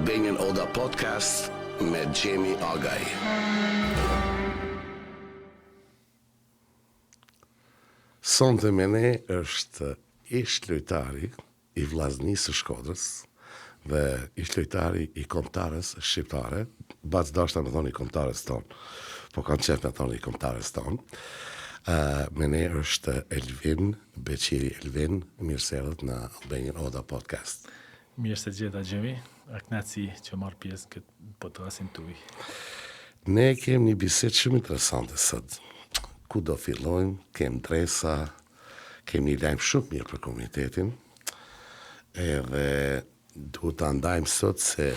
Albanian Oda Podcast me Gjemi Agaj. Sonte me ne është ish lojtari i Vllaznisë së Shkodrës dhe ish lojtari i kombëtarës shqiptare, bac dashta me thoni kombëtarës tonë, po kanë qef me thoni kombëtarës tonë. Me ne është Elvin Beqiri. Elvin, mirë se erdhët në Albanian Oda Podcast. Mirë se gjeta Gjemi, a kënaqësi që marr pjesë këtë podcastin tuaj. Ne kemi një bisedë shumë interesante sot. Ku do fillojmë? Kem dresa, kemi një lajm shumë mirë për komunitetin. Edhe duhet ta ndajmë sot se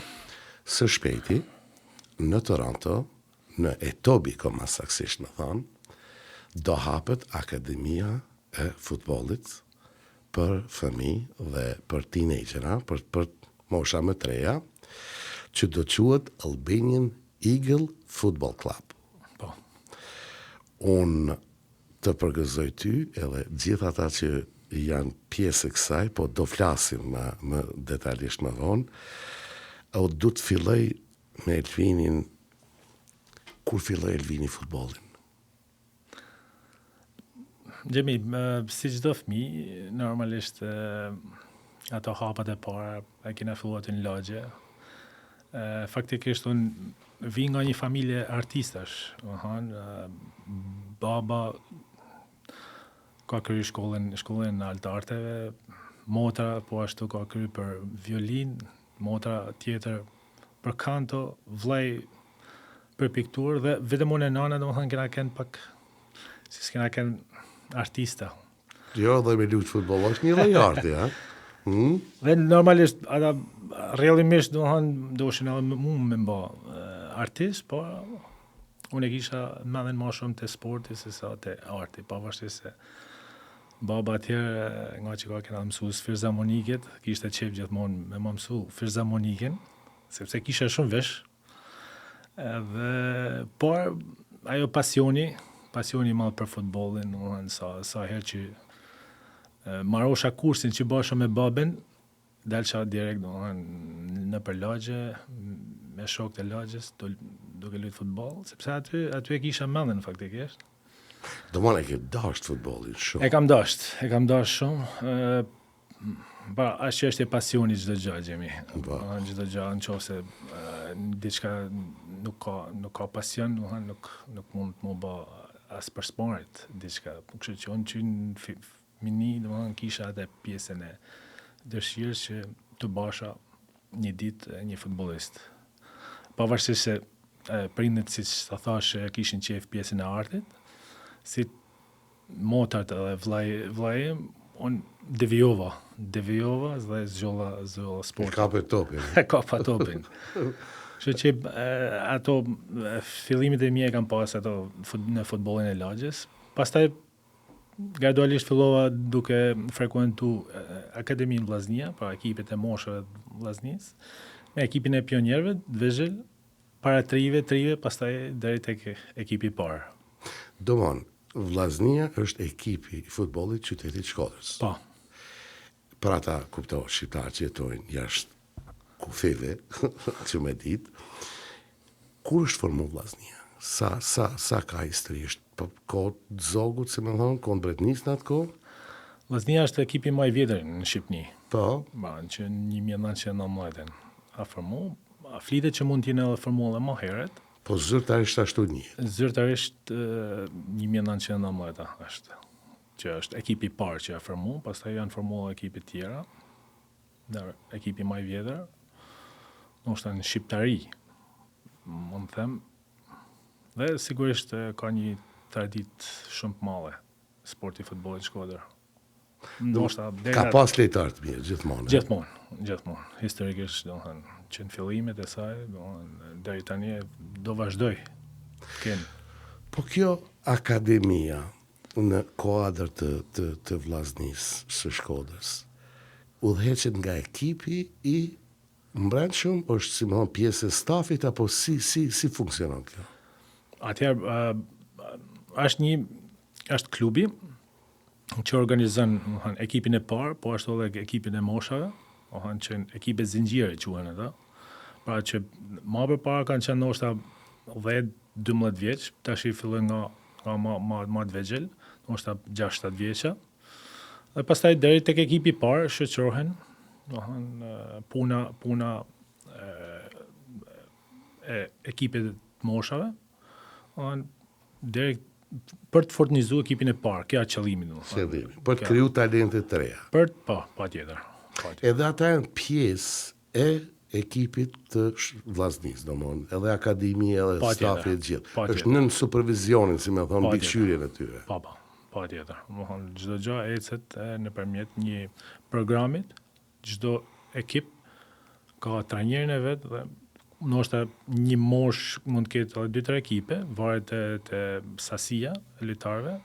së shpejti në Toronto, në Etobicoke më saktësisht më thonë, do hapet Akademia e futbollit për fëmijë dhe për teenagera, për mosha më të reja, që do quhet Albanian Eagle Football Club. Po. Unë të përgëzoj ty edhe gjithë ata që janë pjesë e kësaj, po do flasim më detajlisht më vonë. O du të filloj me Elvinin. Kur filloi Elvini futbollin? Gjemi, si çdo fëmijë, normalisht ato hapat e para e kena filluar në lagje. Faktikisht unë vi nga një familje artistash, baba ka kryer shkollën në Alt Arteve, motra po ashtu ka kryer për violin, motra tjetër për kanto, vllai për pikturë dhe vetëm unë e nana domethënë kena kënë pak si s'kena kënë artista. Jo, dhe me luqë futbol, është një lloj arti, ha? Dhe normalisht ata rrjedhimisht domethënë doshin edhe me mba artist, po unë e kisha mendjen më shumë te sporti se sa te arti, pavarësisht se baba atëherë nga që ka kena mësuar filharmoniket, kishte qef gjithmonë me më mësu filharmoniken, sepse kisha shumë vesh. Edhe por ajo pasioni i madh për futbollin, domethënë sa herë që marrosha kursin që bësha me babën, dalsha direkt domethënë në për lagje me shokët e lagjes duke luajtur futboll, sepse aty e kisha mendjen faktikisht. Domon e ke dasht futbollin shumë. E kam dasht shumë. Ashtu është e pasioni çdo gjë, Gjemi. Çdo gjë, nëse diçka nuk ka pasion, nuk mund të më bë as për sport diçka. Kështu që unë që në fëmijë, domethënë kisha atë pjesën e dëshirës që të basha një ditë një futbollist. Pavarësisht se prindët, siç ta thash, kishin qef pjesën e artit, si motrat edhe vllai, unë devijova dhe zgjolla sport. Kapa topin. Kështu që ato fillimet e mia kam pas ato në futbollin e lagjes. Pastaj gradualisht fillova duke frekuentu Akademinë Vllaznia, pra ekipet e moshave të Vllaznisë, me ekipin e pionierëve, Dvezhel, para trive, pastaj deri tek ekipi i parë. Domon, Vllaznia është ekipi i futbollit qytetit Shkodrës. Po. Për ata kuptoj shqiptarë që jetojnë jashtë kufeve, që me ditë, kur është formu Vllaznia? Sa ka histori? Është kohë zogut, se më thonë, kohë Bretnisë në atë kohë? Vllaznia është ekipi më i vjetër në Shqipëni. Po. Që në 1919 a formu, flitet që mund t'jene edhe formu edhe më herët. Po zyrtarisht ashtu një? Zyrtarisht 1919 është, që është ekipi i parë që a formu, pastaj janë formuar ekipe tjera, ekipi më i vjetër, ndoshta në shqiptari, mund të them, dhe sigurisht ka një traditë shumë të madhe sporti i futbollit Shkodër. Ka pas lojtarë të mirë gjithmonë. Gjithmonë. Historikisht, domethënë, që në fillimet e saj, domethënë, deri tani do vazhdoj. Po kjo akademia në kuadër të Vllaznisë së Shkodrës udhëheqet nga ekipi i mbrëmshëm, është si më thon pjesë e stafit apo si funksionon kjo? Atëherë është klubi që organizon ekipin e parë, po ashtu edhe ekipin e moshave, që ekipe zinxhire quhen ata. Pra që ma përpara kanë qenë ndoshta 10-12 vjeç, tash i fillojnë nga ma të vegjël, ndoshta 6-7 vjeça. Dhe pastaj deri tek ekipi i parë shoqërohen, puna e ekipit të moshave, deri për të fortnizuar ekipin e parë, kjo është qëllimi. Për të kriju talente të reja. Patjetër. Edhe ata janë pjesë e ekipit të vllaznisë, domthon, edhe akademi, edhe stafi i gjithë. Është nën supervizionin, si më thon, mbikëqyrjen e tyre. Patjetër. Domthon, çdo gjë ecet nëpërmjet një programit, çdo ekip ka trajnerin e vet dhe ndoshta një mosh mund të ketë edhe 2-3 ekipe, varet te sasia e lojtarëve,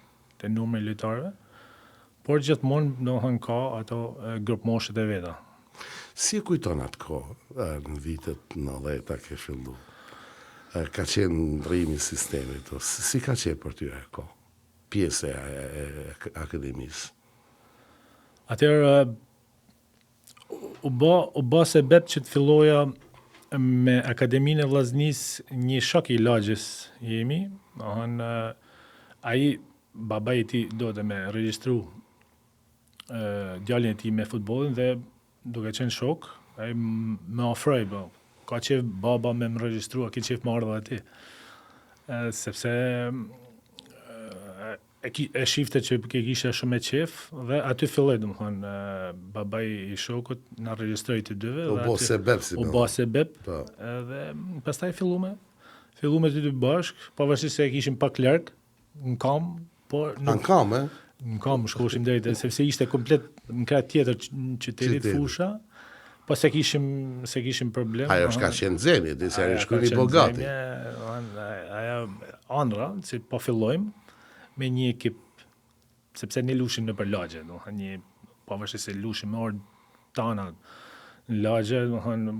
te numri i lojtarëve, por gjithmonë domthon ka ato grup moshët e veta. Si e kujton atë kohë, në vitet 90 ke fillu? Ka qenë ndrimi i sistemit, si ka qenë për ty e kohë? Pjesë e akademisë? Atëherë u bë sebeb që të filloja me Akademinë e Vllaznisë një shok i lagjës jemi, ai babai i tij do të me regjistru djalin e tij me futbollin dhe duke qenë shok, ai më ofroi, ka qef baba me më regjistru, a ki qef më ardha ati. Sepse e shifte që ke kisha shumë e qef, dhe aty filloi, domethënë, babai i shokut na regjistroi të dyve. U bë sebeb, si u bë sebeb, dhe pastaj fillume të dy bashk, pavarësisht se e kishim pak larg, në kam, por në kam, në kam shkoshim deri sepse ishte komplet në krah tjetër në qytetit fusha, po se kishim problem. Ajo është ka qenë zeni, disi ajo shkruani bogati. Aja andra, si po fillojmë me një ekip, sepse ne lushim në për lagje, një pavarësisht se lushim me orë tana në lagje,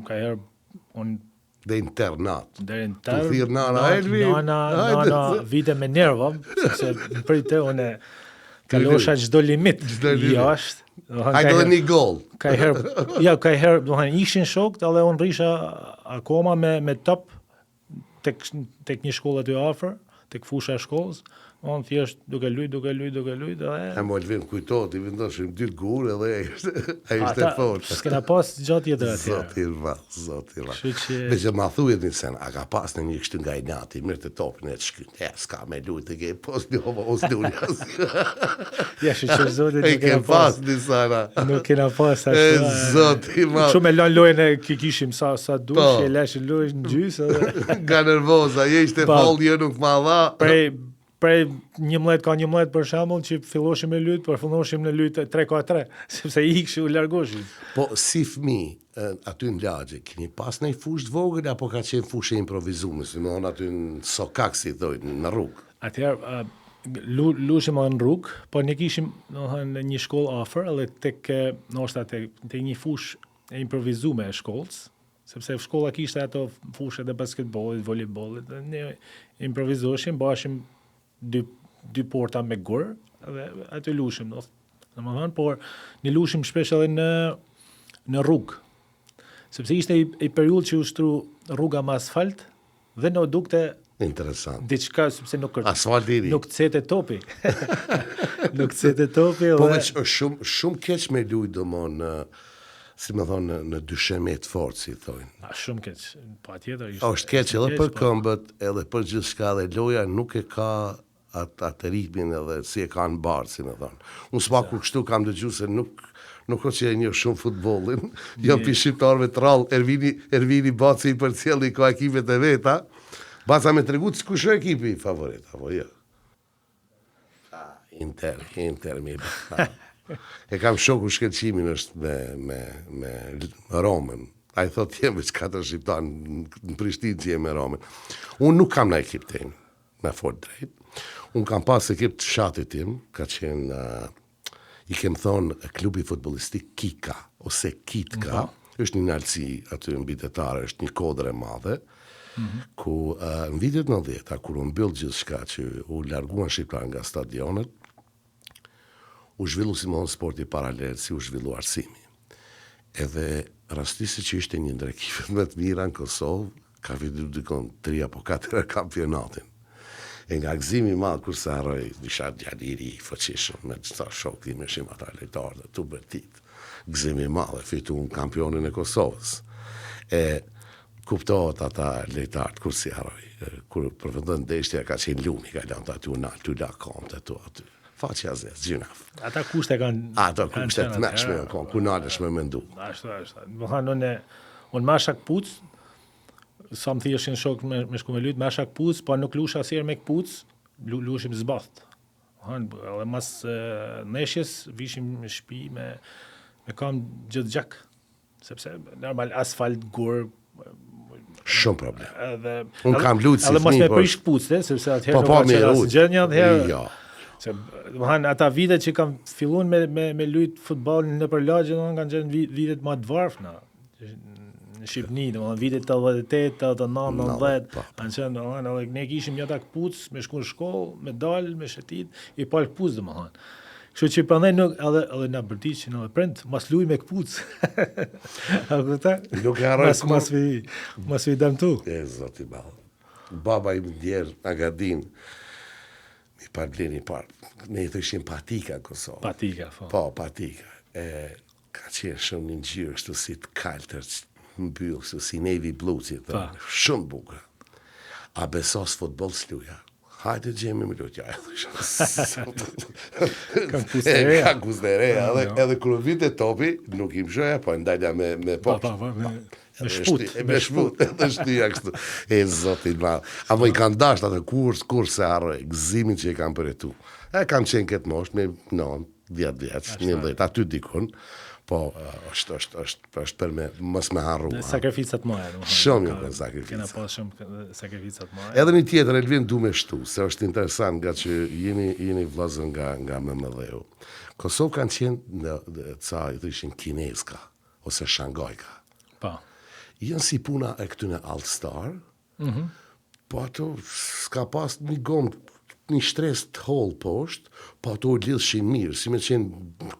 ka herë unë dhe internat. Tu thirë nana, nana vite me nerva, sepse në prite unë kalosha çdo limit jashtë. Hajde dhe një gol. Ka herë, ishin shokët, edhe unë risha akoma me top tek një shkollë aty afër, tek fusha e shkollës, unë thjesht duke lujt, E më Elvin kujtohet, i vendoshim 2 gurë edhe ai ishte fort. S'kena pas gjatë tjetër atje. Zoti i madh. Me që ma thujet një sen, a ka pas në një kështu nga i nati, mirë të topin e të shkyn, s'ka me lujt e ke pos një ovo os dunjas. Ja, që zotit nuk kena pas. Nuk kena pas ashtu. Zoti i madh. Shumë e lën lojën e kikishim sa dush, e lesh lojën në gjysë. Nga nervoza, je ishte fol, jo nuk ma dha. Prej 11 për shembull që filloshim me lut, por filloshim në lut 3-3, sepse ikshi u largoshim. Po si fëmijë aty në lagje, keni pas një fushë të vogël apo ka qenë fushë improvisuar, si më thon aty në sokak si thonë në rrugë? Atëherë lushim në rrugë, po ne kishim domethënë një shkollë afër, edhe tek ndoshta tek një fushë e improvisuar e shkollës, sepse shkolla kishte ato fushët e basketbollit, voleybollit, dhe ne improvizoshim, bashim dy porta me gur, dhe aty lushim, domethënë, por ne lushim shpesh edhe në rrugë. Sepse ishte i periudhë që u shtru rruga me asfalt dhe në dukte interesant. Diçka sepse nuk asfalti i ri. Nuk cete topi. Nuk cete topi. Po veç është shumë keq me lujt domon si më thonë në dyshemet fort, si thonë. Shumë keq, patjetër ishte. Është keq edhe për këmbët, edhe për gjithçka, dhe loja nuk e ka atë ritmin edhe si e ka në barë, si më thonë. Unë s'paku kështu kam dëgju se nuk o që e një shumë futbolin, jam për shqiptarëve të rallë, Ervini Baci i për cjellë i ka ekipet e veta, Baca me tregu të kush është ekipi i favorit, apo jo? Inter mi bërë. E kam shoku shkëlqimin është me Romën. A i thot jem veç 4 shqiptar në Prishtinë që jem me Romën. Unë nuk kam në ekip tim, me fort drejt. Unë kam pas ekip të shatit tim, ka qenë, i kem thonë klubi futbolistik Kika, ose Kitka, është një nalësi aty në bitetare, është një kodre madhe, ku në vitet 90, kur unë bëllë gjithë shka që u larguan shqiptar nga stadionet, u zhvillu si më sporti paralel, si u zhvillu arsimi. Edhe rastisi që ishte një ndër ekipet më të mira në Kosovë, ka fitu dikon 3 apo 4 kampionatin. E nga gëzimi madh kur se harroj, isha djaliri i fuqishëm me çfarë shok me shim ata lojtarë të bërtit. Gëzimi madh, fitu në kampionin e Kosovës. E kuptohet ata lojtarët kur si harroj. Kur përfundon ndeshja ka qenë lumi, ka lënë aty unal, ty la konte aty. Faqja zez, gjinaf. Ata kushte kanë... Ata kushte të mëshme, ku nalesh me mendu. Ashtu. Më thanë, unë ma shak puc, sa më thjeshin shok me shku me lyt, ma shak puc, po nuk lush asjerë me këpuc, lushim zbath. Edhe mas neshjes, vishim në shtëpi me kam gjithë gjak. Sepse normal asfalt, gur, shumë problem. Edhe unë kam lutë si fëmijë. Edhe mos me prish këpuc, sepse atëherë nuk ka qenë asgjë atëherë. Jo. Se domethënë ata vitet që kam filluar me lut futboll në përlagje, domethënë kanë qenë vitet më të varfna. Në Shqipëni, domethënë vitet 88, 89, 90, kanë qenë domethënë edhe ne kishim jeta këpuc, me shku në shkollë, me dal, me shetit, i pal këpuc domethënë. Kështu që prandaj nuk edhe na bërtiqin edhe prind, mos luaj me këpuc. A kupton? Nuk e harroj. Mos vi dëmtu. E zoti ball. Baba im ndjer Agadin. Mi pa bleni parë. Ne i thëshim patika në Kosovë. Patika, po. Patika. Ka qenë shumë një ngjyrë kështu si të kaltër, mbyll kështu si navy blue, shumë bukur. A besos futboll s'luja. Hajde gjemi me lutja. Ka kuzdereja. Edhe kërë vite topi, nuk im shoja, po ndalja me poshtë. Me shput. Edhe shtyja kështu. E zotin madh. Amo i kanë dasht atë kur se harroj, gëzimin që i kanë përjetu. Kam qenë këtë moshtë me 10 vjeç, 11, aty dikun. Po, është për me, mos me harru. Sakrificat moja. Shumë një sakrificat. Kena pas shumë sakrificat moja. Edhe një tjetër, Elvin, du me shtu, se është interesant nga që jeni vllazën nga MMD-u. Kosovë kanë qenë në ca i thëshin kineska, ose shangajka. Pa. Jënë si puna e këtyne All-Star, po ato s'ka pas një gomë, një shtres të hollë poshtë, po ato lidhshin mirë, si me qenë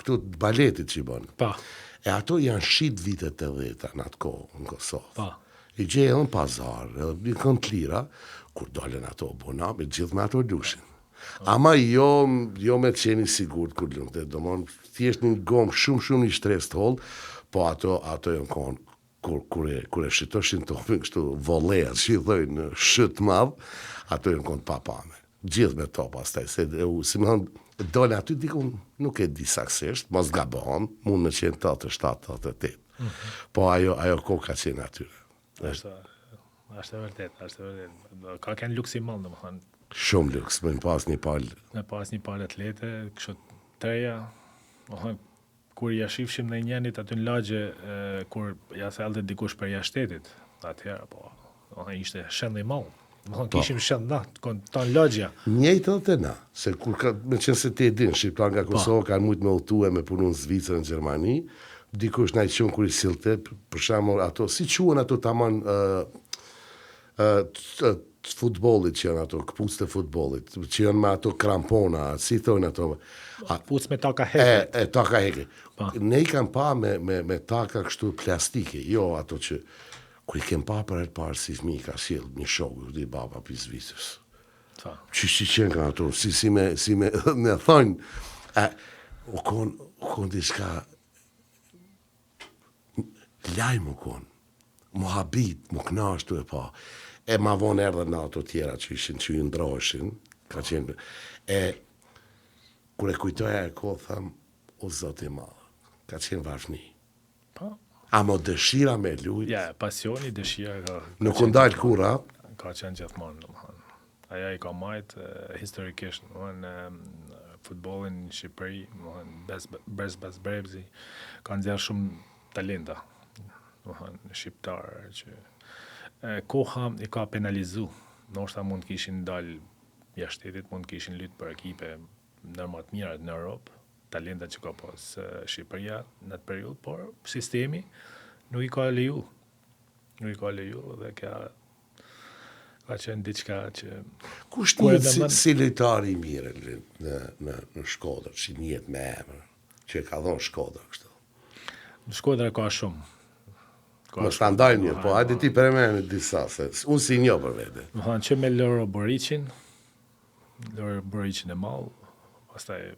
këto baletit që i bënë. Pa. E ato janë shit vitet të dheta në atë kohë në Kosovë. Pa. I gjejë në pazar, edhe i kënë të lira, kur dolen ato bona, me gjithë me ato lushin. Ama jo me qeni sigurt kur lunë, do mon, thjesht një gomë shumë një shtres të hollë, po ato janë konë, kur e shitoshin topin, kështu voleja, që i dhejnë shët madhë, ato janë konë papame. Gjithë me to pastaj, se si më thonë, dole aty dikun nuk e di saksisht, mos gabon, mund me qenë 87, 88. Po ajo ko ka qenë atyre. Është e vërtet. Ka kënë luks i madh, domethënë. Shumë luks, me pas një palë. Me pas një palë atlete, kështu treja, domethënë, kur ja shifshim në njenit aty në lagje, kur ja thellte dikush për jashtetit, atëherë, po, domethënë ishte shënd i madh. Kishim shënd na, tanë lagja. Njëjtë edhe te na, se kur ka, me qenë se ti e din, shqiptar nga Kosovë kanë mujtë me udhtue me punu në Zvicër, në Gjermani, dikush na i qënë kur i silte, për shembull ato, si quhen ato tamam futbollit që janë ato, këpucët e futbollit, që janë me ato krampona, si thonë ato. Puc me taka heke. Taka heke. Ne i kam pa me taka kështu plastike, jo ato që kur i kem pa për e parë si fëmijë ka sjell një shok, di baba pi Zvicrës. Që qenë ka ato, si me thonë, u kon diçka lajmë u kon, mu habit, mu knashtu e pa. E ma vonë erdhe në ato tjera që ishin, që i ndroshin, ka qenë, kur e kujtoja e kohë, tham, o zotë i madhë, ka qenë varfni. Amo dëshira me lujt. Ja, pasioni, dëshira ka... Nuk ndalë kura. Ka qenë gjithmonë, domethënë. Aja i ka majtë historikisht, domethënë futbollin në Shqipëri, domethënë Brez Brebzi, ka nxjerrë shumë talenta, domethënë shqiptar që koha i ka penalizu. Ndoshta mund kishin dalë jashtë shtetit, mund kishin lytë për ekipe ndër të mira në Europë, talenta që ka pas Shqipëria në atë periudhë, por sistemi nuk i ka leju. Dhe ka qenë diçka që... Kush një si lojtari i mirë në Shkodër, që njët me emër, që e ka dhonë Shkodër kështu? Në Shkodra ka shumë. Mos ta ndaj një, po hajde ti përmend disa se unë si njoh për vete. Më thonë që me Loro Boricin e mall, pastaj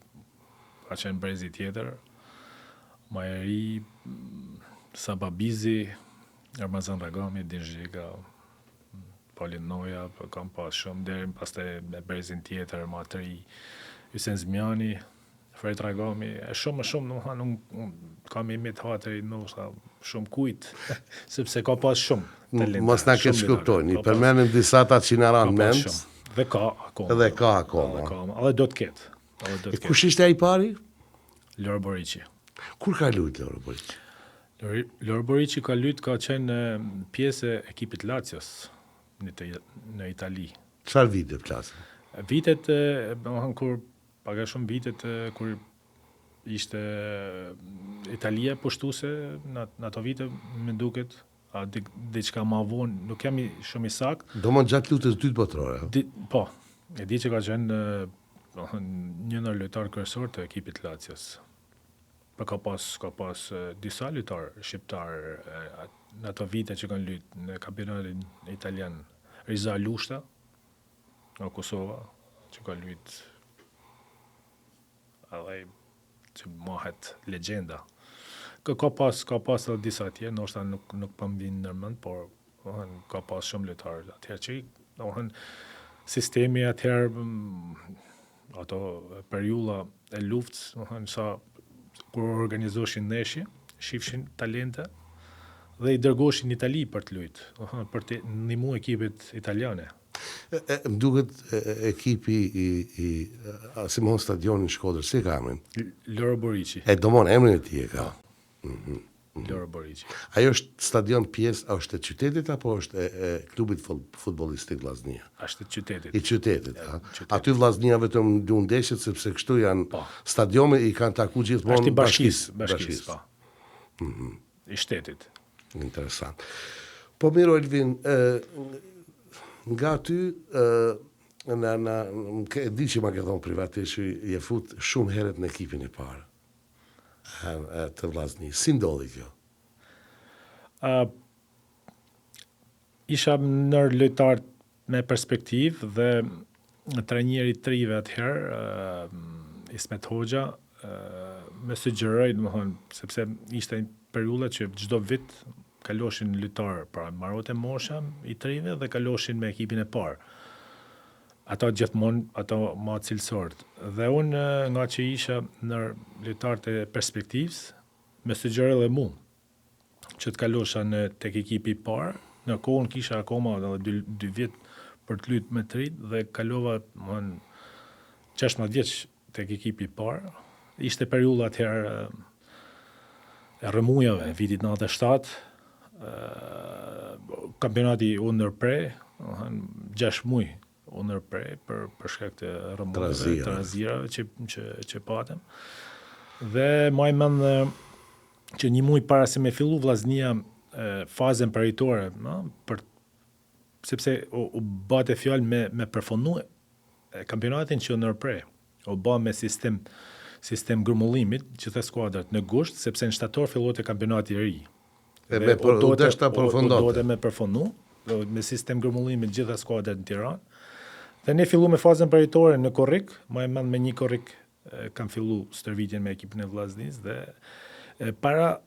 ka qenë brezi tjetër, më e ri, Sababizi, Ramazan Ragami, Dinxhiga, Polin Noja, kam pas shumë deri pastaj me brezin tjetër, më të ri, Hysen Zmiani, Fred Ragami, shumë, unë kam imit hatëri, shumë kujt, sepse ka pas shumë talenta. Mos na keq kuptoni, përmendim disa ta që na ran mend. Dhe ka akoma. Edhe do të ketë. Kush ishte ai pari? Loro Borici. Kur ka luajtur Loro Borici? Loro Borici ka qenë pjesë e ekipit Lazios në Itali. Çfarë vite plas? Vitet, kur paga shumë vitet kur ishte Italia poshtuese në ato vite, më duket, diçka ma vonë, nuk jam shumë i saktë. Do më gjatë lutjes dytë botërore. Po, e di që ka qenë një ndër lojtar kryesor të ekipit Lazios. Po ka pas disa lojtar shqiptar në ato vite që kanë luajtur në kampionatin italian. Riza Lushta në Kosova, që ka luajtur edhe që mohet legjenda. Ka pas edhe disa tjerë, ndoshta nuk po më vijnë në mend, por ka pas shumë lojtarë atëherë që sistemi atëherë ato periudha e luftës, sa kur organizoshin ndeshje, shifshin talente dhe i dërgoshin në Itali për të luajtur, për të ndihmuar ekipet italiane. Më duket ekipi i Simon Stadion në Shkodër, si ka emrin? Loro Borici. Domon emrin e tij e ka. Loro Borici. Ajo është stadion pjesë, është e qytetit apo është e klubit futbollistik Vllaznia? Është e qytetit. I qytetit, ha. Aty Vllaznia vetëm du ndeshjet sepse kështu janë stadiume i kanë taku gjithmonë është i bashkisë, po. I shtetit. Interesant. Po mirë Elvin, nga ty di që ma ke thonë privatisht që je fut shumë herët në ekipin e parë të Vllaznisë. Si ndodhi kjo? Isha nër lojtar me perspektivë dhe trajneri i trive atëherë, Ismet Hoxha, me sugjeroi, sepse ishte periudha që çdo vit kaloshin lojtar, pra mbarote mosha i trive dhe kaloshin me ekipin e parë. Ato gjithmonë, ato ma cilësorët. Dhe unë, nga që isha në lojtarët e perspektivës, me sugjeroi edhe mu, që të kalosha tek ekipi i parë, në kohën kisha akoma edhe 2 vjet për të luajtur me trit dhe kalova 16 vjeç tek ekipi i parë. Ishte periudha atëherë e rrëmujave, vitit 97, kampionati under pre, 6 muaj under pre për shkak të rrëmujave, të razirave që patëm. Dhe më mend që një muaj para se me fillu Vllaznia fazën paritore, sepse u bate fjalë me përfundu kampionatin që under pre, u bë me sistem grumbullimit gjithë skuadrat në gusht, sepse në shtator fillote kampionati i ri. U deshta përfundote. Me përfundu, me sistem grumullimi gjitha skuadrat në Tiranë. Dhe ne fillu me fazën paritore në Korrik, më e mend me një Korrik kam fillu stërvitjen me ekipin e Vllaznisë dhe para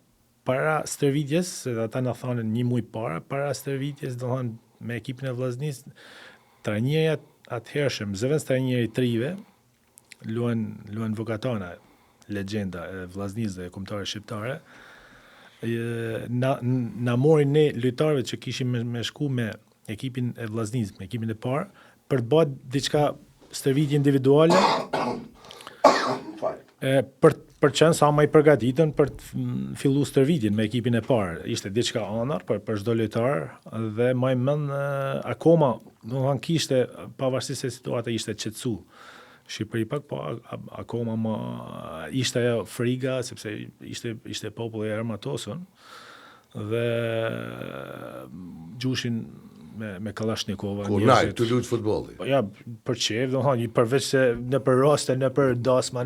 stërvitjes, se ata na thanë një muaj para stërvitjes, do thonë me ekipin e Vllaznisë, trajneri atëhershëm, Zëvendës trajneri i trive, luan Vukatana, legjenda e Vllaznisë dhe kombëtare shqiptare. Na morin ne lojtarëve që kishim me shku me ekipin e Vllaznisë, me ekipin e parë, për të bërë diçka stërvitje individuale, për qenë sa më i përgatitën për të fillu stërvitjen me ekipin e parë. Ishte diçka anar për çdo lojtar dhe më mend akoma, domethënë kishte pavarësisht se situata ishte qetësu. Shqipëri pak, po akoma ishte ajo friga, sepse ishte populli i armatosur dhe gjushin me Kalashnikova. Kur naj, të luajt futbolli. Ja, për qef, përveç se në për roste, në për dasma,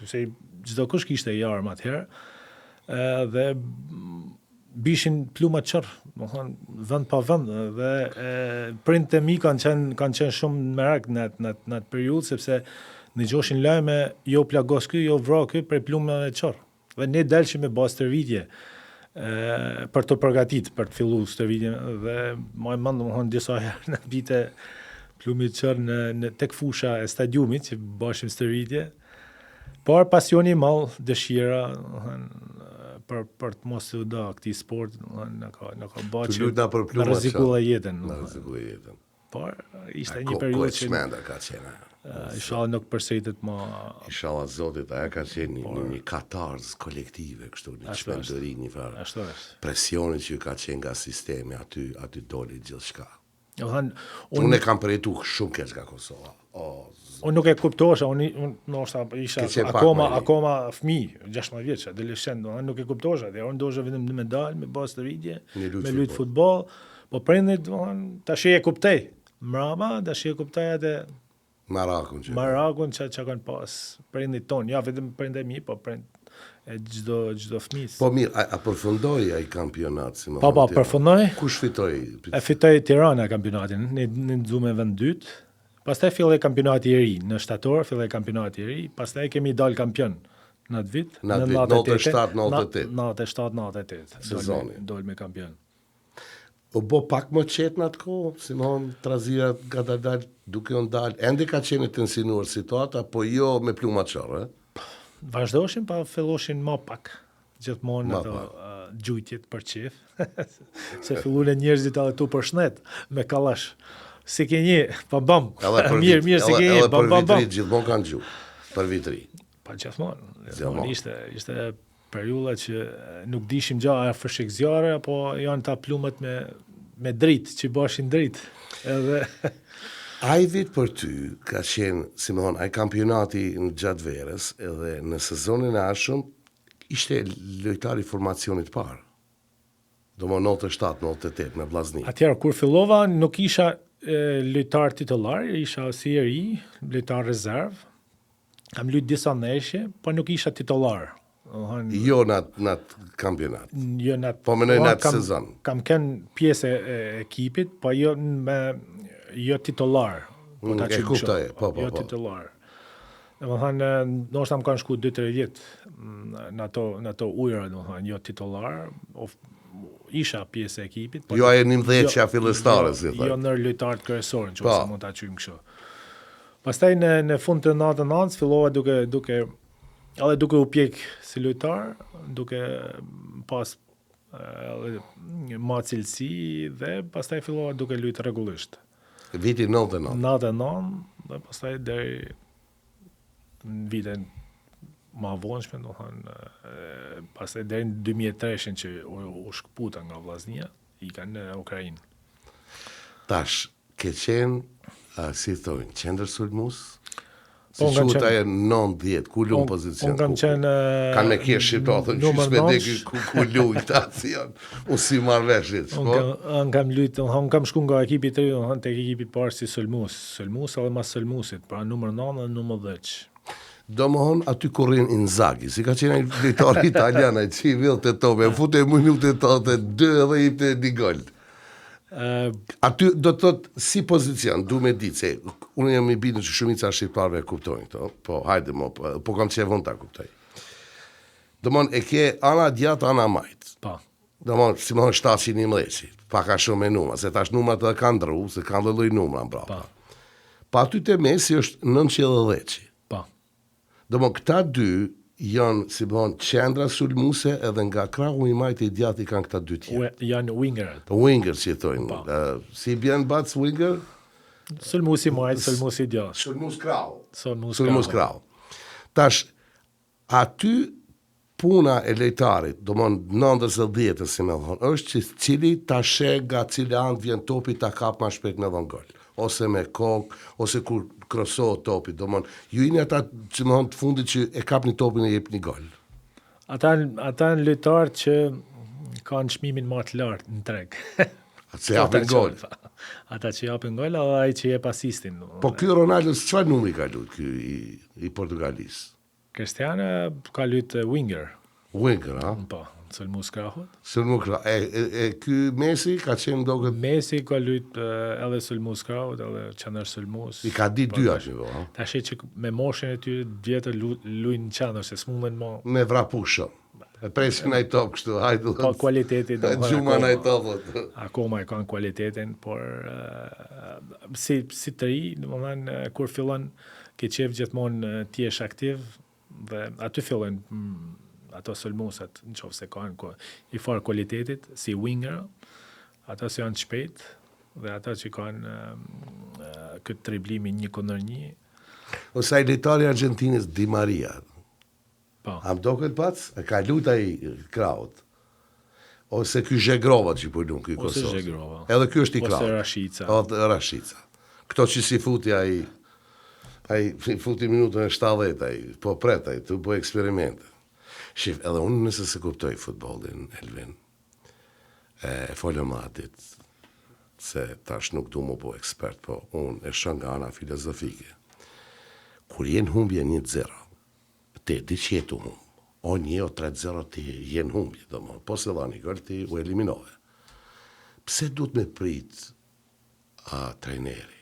se çdo kush kishte i armë atëherë. dhe bishin pluma qërë, vend pa vend, dhe prindët e mi kanë qenë shumë merak në atë periudhë, sepse në gjoshin lajme, jo plagos ky, jo vra ky, prej plumave qërë. Dhe ne delshim me bas stërvitje, për të përgatit, për të fillu stërvitje, dhe ma e mandë, disa herë në vite plumit qërë tek fusha e stadiumit, që bashim stërvitje, por pasioni mal, dëshira, për të mos të da këti sport, në ka ba që në rrezikulla jetën. Por, ishte një periudhë që... Shmenda ka qenë. Inshallah nuk përsëritet më... Inshallah Zotit, aja ka qenë një katarz kolektive, kështu, një shpendëri, një farë. Presionit që ka qenë nga sistemi, aty doli gjithë shka. Unë e kam përjetu shumë keq nga Kosova. Unë nuk e kuptosha, unë isha akoma fmi, 16 vjeç, adoleshent, unë nuk e kuptosha, dhe unë dosha vetëm në medal, me bas të rritje, me lujt futbol, po prindit, tash e kuptej, mrama, tash e kuptej atë Marakun që kanë pas prindit tonë, ja vetëm prindit mi, po prind e gjdo fmis. Po mirë, a përfundoi ai kampionat? Po, përfundoi. Kush fitoi? E fitoi Tirana kampionatin, në nxume vend dytë. Pastaj filloi kampionati i ri, në shtator filloi kampionati i ri, pastaj kemi dal kampion në atë vit, në 97-98. 97-98. Sezoni. Dol me kampion. O bo pak më qetë në atë kohë, Simon Trazia nga dal duke on dal, ende ka qenë të insinuar situata, po jo me pluma qërë, Vazhdoshin, pa filloshin ma pak, gjithmonë ato gjujtjet për qef, se fillune njerëzit edhe tu për shnet, me kalash. Si ke një, pa bam, mirë, si ke një, bam. Edhe për vitri, gjithmonë kanë gjuh, për vitri. Pa gjithmonë, ishte periulla që nuk dishim gja a fëshik zjarë, apo janë ta plumat me dritë, që bashin dritë. Edhe... Ai vit për ty ka qenë, si më thonë, ai kampionati në gjatë verës, edhe në sezonin e ashëm, ishte lojtari formacionit parë. Do më 97-98 në Vllazni. Atjera, kur fillova, nuk isha lojtar titular, isha si e ri, lojtar rezerv, kam lujt disa ndeshje, po nuk isha titular. Jo në atë kampionat. Jo në atë... Po menoj në atë sezon. Kam kënë pjesë e ekipit, po jo titular. E kuptoj, po. Jo titular. Dhe më thënë, nështë më kanë shku 2-3 vjetë në ato ujra, dhe më thënë, jo titular, isha pjesë e ekipit. Jo aje 11 që a fillestare, si thënë. Jo nër lojtarët kërësorën, që ose mund të qymë kështu. Pastaj në fund të 99, fillova duke u pjek si lojtar, duke pas ma cilësi dhe pastaj fillova duke lujt rregullisht. Viti 99. 99 dhe pastaj deri në vitën ma vonshme, do thënë, pastaj deri në 2003 që u shkputa nga Vllaznia, i kanë në Ukrainë. Tash, ke qenë, si thojnë, qendër sulmus? Si shuta e 9-10, ku lumë pozicion? Unë kam qenë... Kanë me kje shqiptarë, thënë që s'pedeki ku lumë këta, si janë, unë si marrë veshit. Unë kam lujtë, unë kam shku nga ekipi të ri, unë të ekipi parë si Sulmus edhe mas Sulmusit, pra numër 9 dhe numër 10. Do më honë, aty korrin Inzaghi, si ka qenë lojtari italiana, i civil të tobe, fute minutet të 2 dhe i të një gold. Aty do të thotë si pozicion, du me ditë, se unë jam i bindur që shumica shqiptarëve kuptojnë këto, po hajde po kam që e vënd ta kuptoj. Do mon, e ke ana djatë, ana majtë. Pa. Do mon, si më thonë 711, pa ka shumë e numra, se tash numrat edhe kanë ndru, se kanë dhe lloj numra në brapa. Pa aty të mesi është 910. Pa. Do mon, këta dy janë, si bon, qendra sulmuse edhe nga krahu i majtë i djatë i kanë këta dy tjerë. Janë wingerët. Winger, që i thojnë. Si bjen bac winger? Sulmusi majtë, sulmusi djatë. Sulmus krahu. Sulmus krahu. Tash, aty puna e lejtarit, do mon 90, si me thonë, është që cili ta sheh nga cili anë vjen topi ta kap ma shpejt me dhon gol. Ose me kokë, ose kur krosohet topi, do mon, ju ini ata që më thonë të fundit që e kap një topin e jep një gol. Ata në lojtarë që kanë çmimin më të lartë në treg. Ata që japin gol. Ata që japin gol, edhe ai që jep asistin. Po ky Ronaldo, çfarë numri ka luajtur ky i Portugalisë? Cristiano ka luajtur winger. Winger, ha? Po, sulmues krahut. Sulmu krahut. Ky Messi ka qenë doket Messi ka lut edhe sulmues krahut, edhe qendër sulmues. I ka ditë dy aty, ha? Tash që me moshën e tyre vjetër luajnë qendër se s'mundën më. Me vrapushë. E presin ai top kështu, hajde. Ka kualitetin. Gjuma ai top. Akoma e kanë kualitetin, por si të ri, domethënë kur fillon ke qef gjithmonë ti jesh aktiv dhe aty fillojnë ato sulmuesat, nëse kanë i far kualitetit si winger, ata që janë shpejt dhe ata që kanë këtë driblimi 1-1. Ose ai lojtari i Argentinës Di Maria. Po. Am doket pac, e ka lut ai krahut. Ose ky Zhegrova që po lun ky Kosovë. Ose Zhegrova. Edhe ky është i krahut. Ose Rashica. Ose Rashica. Kto që si futi ai futi minutën e 70 ai, po pret ai, tu bëj eksperimente. Shif, edhe unë nëse se kuptoj futbollin, Elvin, folëm atit, se tash nuk du mu po ekspert, po unë e shën nga ana filozofike. Kur jenë humbje 1-0, ti di që jetu humbë, o 1 o 3-0 ti jenë humbje, do më, po se dha një gërë ti u eliminove. Pse du të me prit trajneri?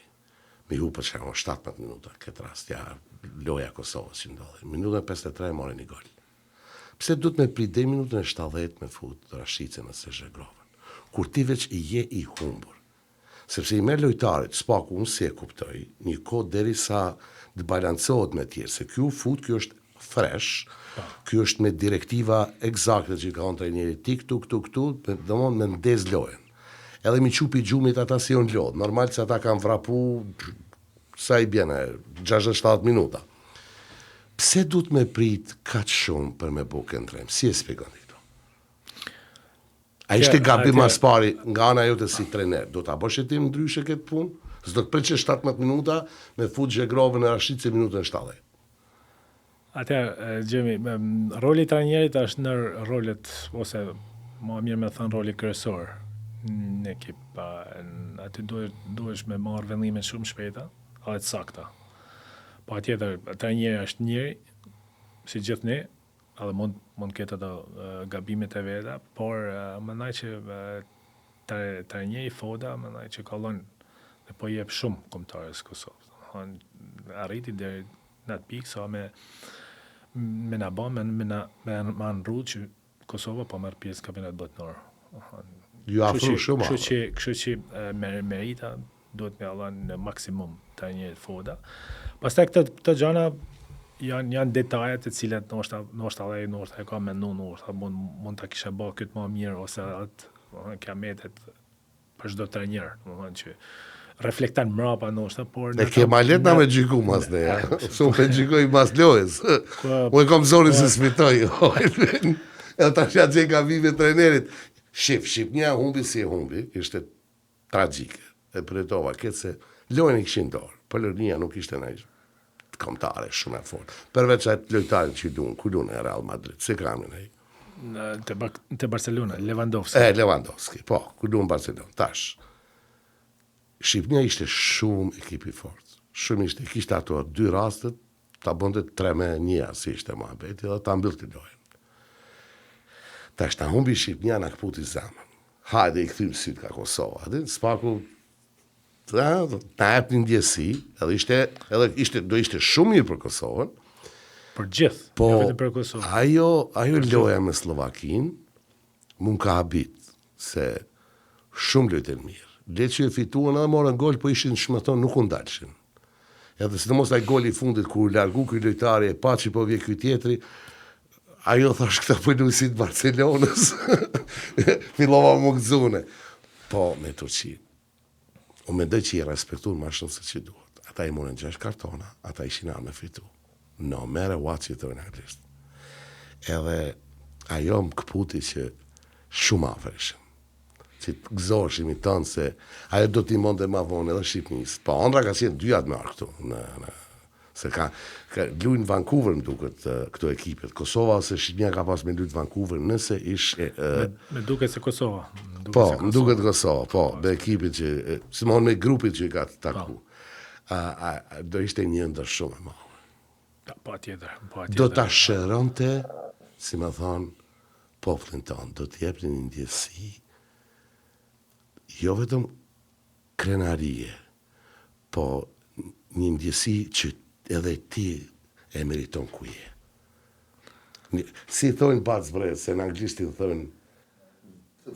Mi hu për që 17 minuta, këtë rast, ja, loja Kosovës që ndodhe. Minutën 53 mori një gol. Pse du të me prit dhe minutën e 70 me fut Rashicën ose Zhegrovën? Kur ti veç i je i humbur. Sepse i merr lojtarit, s'paku unë si e kuptoj, një kohë derisa të balancohet me tjerë, se kjo fut, kjo është fresh, kjo është me direktiva eksakte që ka onë trajneri tik, tuk, dhe mon me ndez lojen. Edhe mi qupi gjumit ata si on lodh. Normal që ata kanë vrapu, sa i bjene, 67 minuta. Pse du të me prit kaq shumë për me bo këndrem? Si e spjegon këto? A ishte gabim mas pari nga ana jote si trener? Do ta bësh ti ndryshe këtë punë? S'do të preqe 17 minuta me fut Zhegrovën e Rashicë minutën 70. Atëherë, Gjemi, roli i trajnerit është në rolet, ose më mirë me thënë roli kryesor në ekip. Aty duhesh me marrë vendime shumë shpejta, edhe të sakta. Po atjetër, trajneri është njëri, si gjithë ne, edhe mund ketë ato gabimet e veta, por mendoj që trajneri Foda, mendoj që kallon dhe po jep shumë kombëtarës Kosovës. Arriti deri në atë pikë sa me na bën me nrru që Kosova po merr pjesë në kampionat botror. Ju afro shumë. Kështu që merita duhet me allën në maksimum trajnerit Foda. Pastaj këto gjëra janë detajet të cilat ndoshta e ka menduar, ndoshta mund ta kisha bërë këtë më mirë ose atë kiametet për çdo trajner, domethënë që reflekton mbrapa ndoshta, por ne ke malet na me gjyku mas ne, ja. Shumë pe gjykoj mas lojës. U e kom zonin se smitoj. Edhe tash ja që ka vive trajnerit. Shqipnia humbi si e humbi, ishte tragjike. E përjetova këtë se lojën i kishin dorë. Polonia nuk ishte në kombëtare shumë e fortë. Përveç atë lojtarin që ku luan në Real Madrid, se kramin ai. Te Barcelona, Lewandowski. Lewandowski, po, ku luan Barcelona. Tash. Shqipnia ishte shumë ekip i fortë. Shumë ishte, kishte ato 2 rastet, ta bënte 3-1, si ishte muhabeti, dhe ta mbyllte lojën. Tash ta humbi Shqipnia na kputi zemrën. Hajde i kthym syt ka Kosova. Spaku ta jep një ndjesi, edhe ishte shumë mirë për Kosovën. Për gjithë, po, vetëm për Kosovën. Ajo loja me Slovakin mund ka habit, se shumë lojtë mirë. Le që e fituan edhe morën gol, po ishin shmëton, nuk u ndalshin. Edhe sidomos ai goli i fundit ku largu ky lojtari e pa që po vje ky tjetri, ajo thash këta pëlluesit Barcelonës. Fillova më gëzune. Po, me Turqi. Unë mendoj që i respektuar ma shumë se që duhet. Ata i morën 6 kartona, ata ishin me fitu. No matter what you do in anglisht. Edhe ajo më këputi që shumë aferishëm. Që të gëzoshim i tonë se ajo do t'i monde ma vonë edhe Shqipnis. Po, Ondra ka qenë 2 jatë marë këtu. Se ka lujnë Vancouver më duket këto ekipet. Kosova ose Shqipnia ka pas me lujtë Vancouver nëse ish... Me duket se Kosova. Po, më duket Kosova, po, me ekipit që... Si më me grupit që i ka të taku. Do ishte një ndër shumë e ma. Po atjetër. Do t'a shëronte si më thonë, popullin tonë, do t'jepni një ndjesi, jo vetëm krenarie, po një ndjesi që edhe ti e meriton ku je. Si thonë Bart Bres, se në anglisht i thonë